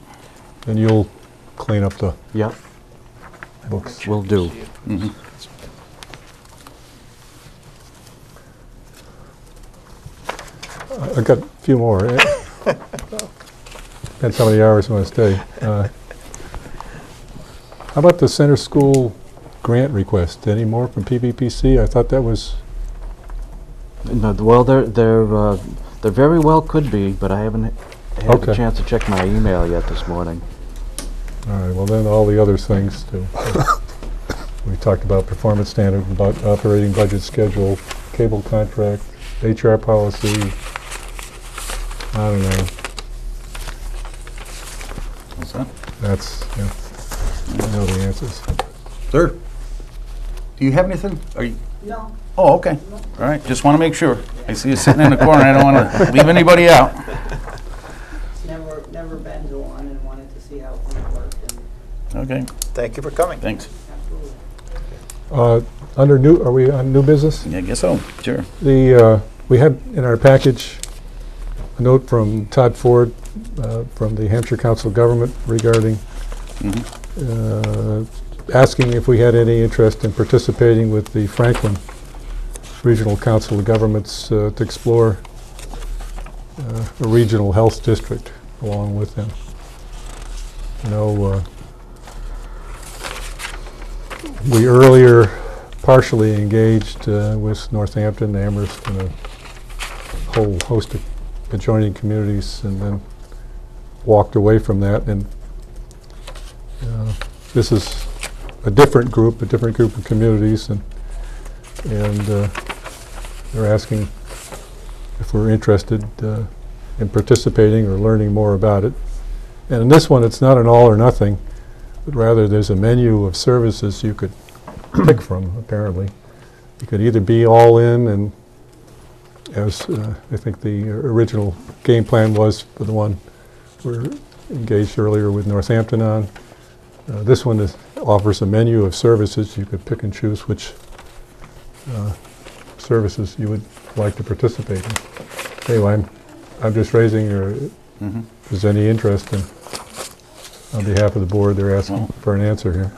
And you'll clean up the Yep, books. will do. Mhm. I've got a few more. Depends how many hours you want to stay. How about the center school grant request? Any more from PVPC? I thought that was... No, well, there very well could be, but I haven't had Okay. a chance to check my email yet this morning. All right, well then all the other things too. We talked about performance standard, about operating budget schedule, cable contract, HR policy. I don't know. What's that? That's, yeah, I know the answers. Sir, do you have anything? Are you? No, Oh, okay. All right, just want to make sure. I see you sitting in the corner. I don't want to leave anybody out. never been to one and wanted to see how things worked, and Okay, Thank you for coming. thanks. absolutely. Under new, are we on new business? Yeah, I guess so. Sure. We had in our package a note from Todd Ford from the Hampshire Council of Government regarding asking if we had any interest in participating with the Franklin Regional Council of Governments to explore a regional health district along with them. We earlier partially engaged with Northampton, Amherst, and a whole host of adjoining communities, and then walked away from that. And this is a different group of communities, and they're asking if we're interested in participating or learning more about it. And in this one, it's not an all or nothing, but rather there's a menu of services you could pick from, apparently. You could either be all in, and as I think the original game plan was for the one we're engaged earlier with Northampton on. This one offers a menu of services. You could pick and choose which services you would like to participate in. Anyway, I'm just raising your, if there's any interest in, on behalf of the board, they're asking for an answer here.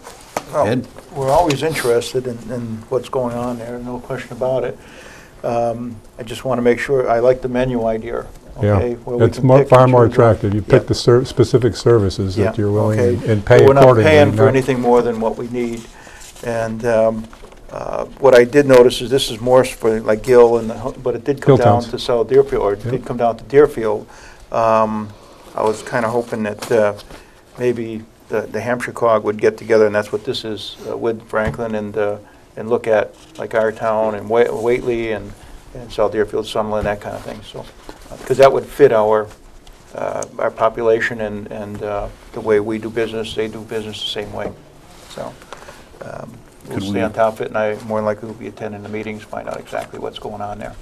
Well, Ed? we're always interested in what's going on there, no question about it. I just want to make sure, I like the menu idea. Okay, Yeah, where we it's can pick far and more choose. attractive. You pick the specific services that you're willing okay. and pay We're accordingly. not paying for anything more than what we need. And What I did notice is this is more for like Gill and, but it did come down Hilltowns. to South Deerfield, or it Yep. did come down to Deerfield. I was kind of hoping that maybe the Hampshire cog would get together, and that's what this is, with Franklin, and look at like our town and Whately and South Deerfield, Summerlin, that kind of thing. So, because that would fit our population and the way we do business, they do business the same way. So we'll Could stay we- on top of it, and I more than likely will be attending the meetings, find out exactly what's going on there.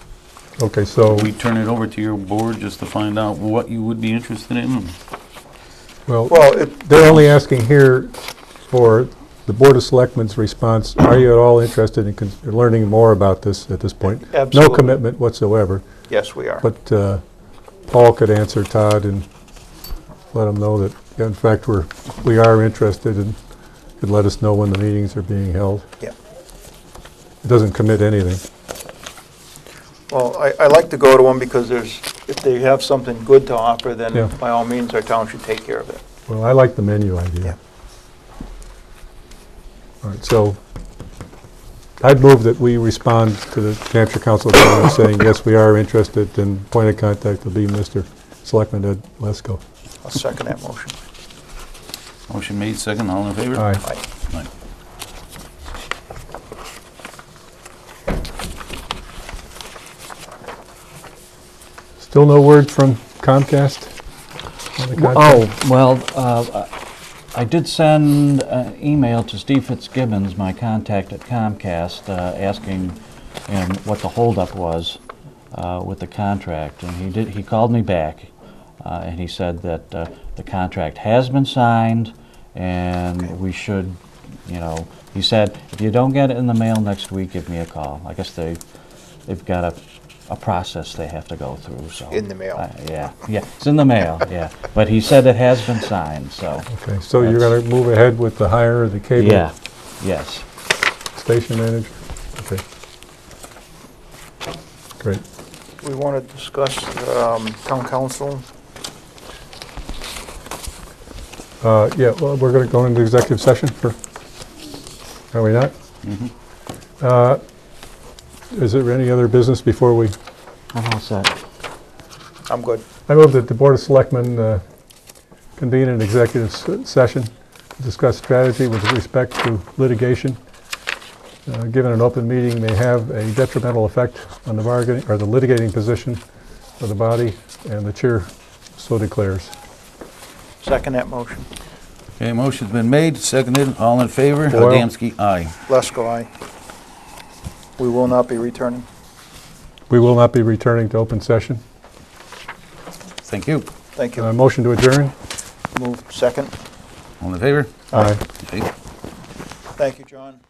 Okay, so, We turn it over to your board just to find out what you would be interested in. well, Well, they're only asking here for the Board of Selectmen's response. Are you at all interested in learning more about this at this point? No Absolutely. commitment whatsoever, yes, we are. but Paul could answer Todd and let him know that, yeah, in fact, we are interested, and could let us know when the meetings are being held. Yeah. It doesn't commit anything. Well, I like to go to them because if they have something good to offer, then Yeah. by all means, our town should take care of it. Well, I like the menu idea. Yeah. All right, so I'd move that we respond to the Hampshire Council of Governments saying, yes, we are interested, and point of contact will be Mr. Selectman Ed Lesko. I'll second that motion. Motion made, second, all in favor? Aye. Aye. Aye. Still no word from Comcast on the contract? Oh, well, I did send an email to Steve Fitzgibbons, my contact at Comcast, asking him what the holdup was with the contract, and he called me back, and he said that the contract has been signed, and we should, he said, if you don't get it in the mail next week, give me a call. I guess they've got a process they have to go through, so. In the mail. Yeah, it's in the mail, yeah. But he said it has been signed, so. Okay, so you're going to move ahead with the hire of the cable Yeah, yes. station manager? Okay. Great. We want to discuss town council. Yeah, well, we're going to go into executive session for, are we not? Is there any other business before we? I'm all set. I'm good. I move that the Board of Selectmen convene an executive session to discuss strategy with respect to litigation. Given an open meeting may have a detrimental effect on the bargaining or the litigating position of the body, and the chair so declares. Second that motion. Okay, motion's been made, seconded, all in favor? Boyle. Adamski, aye. Lesko, aye. We will not be returning. We will not be returning to open session. Thank you. Thank you. Motion to adjourn? Move second. All in favor? Aye. Okay. Thank you, John.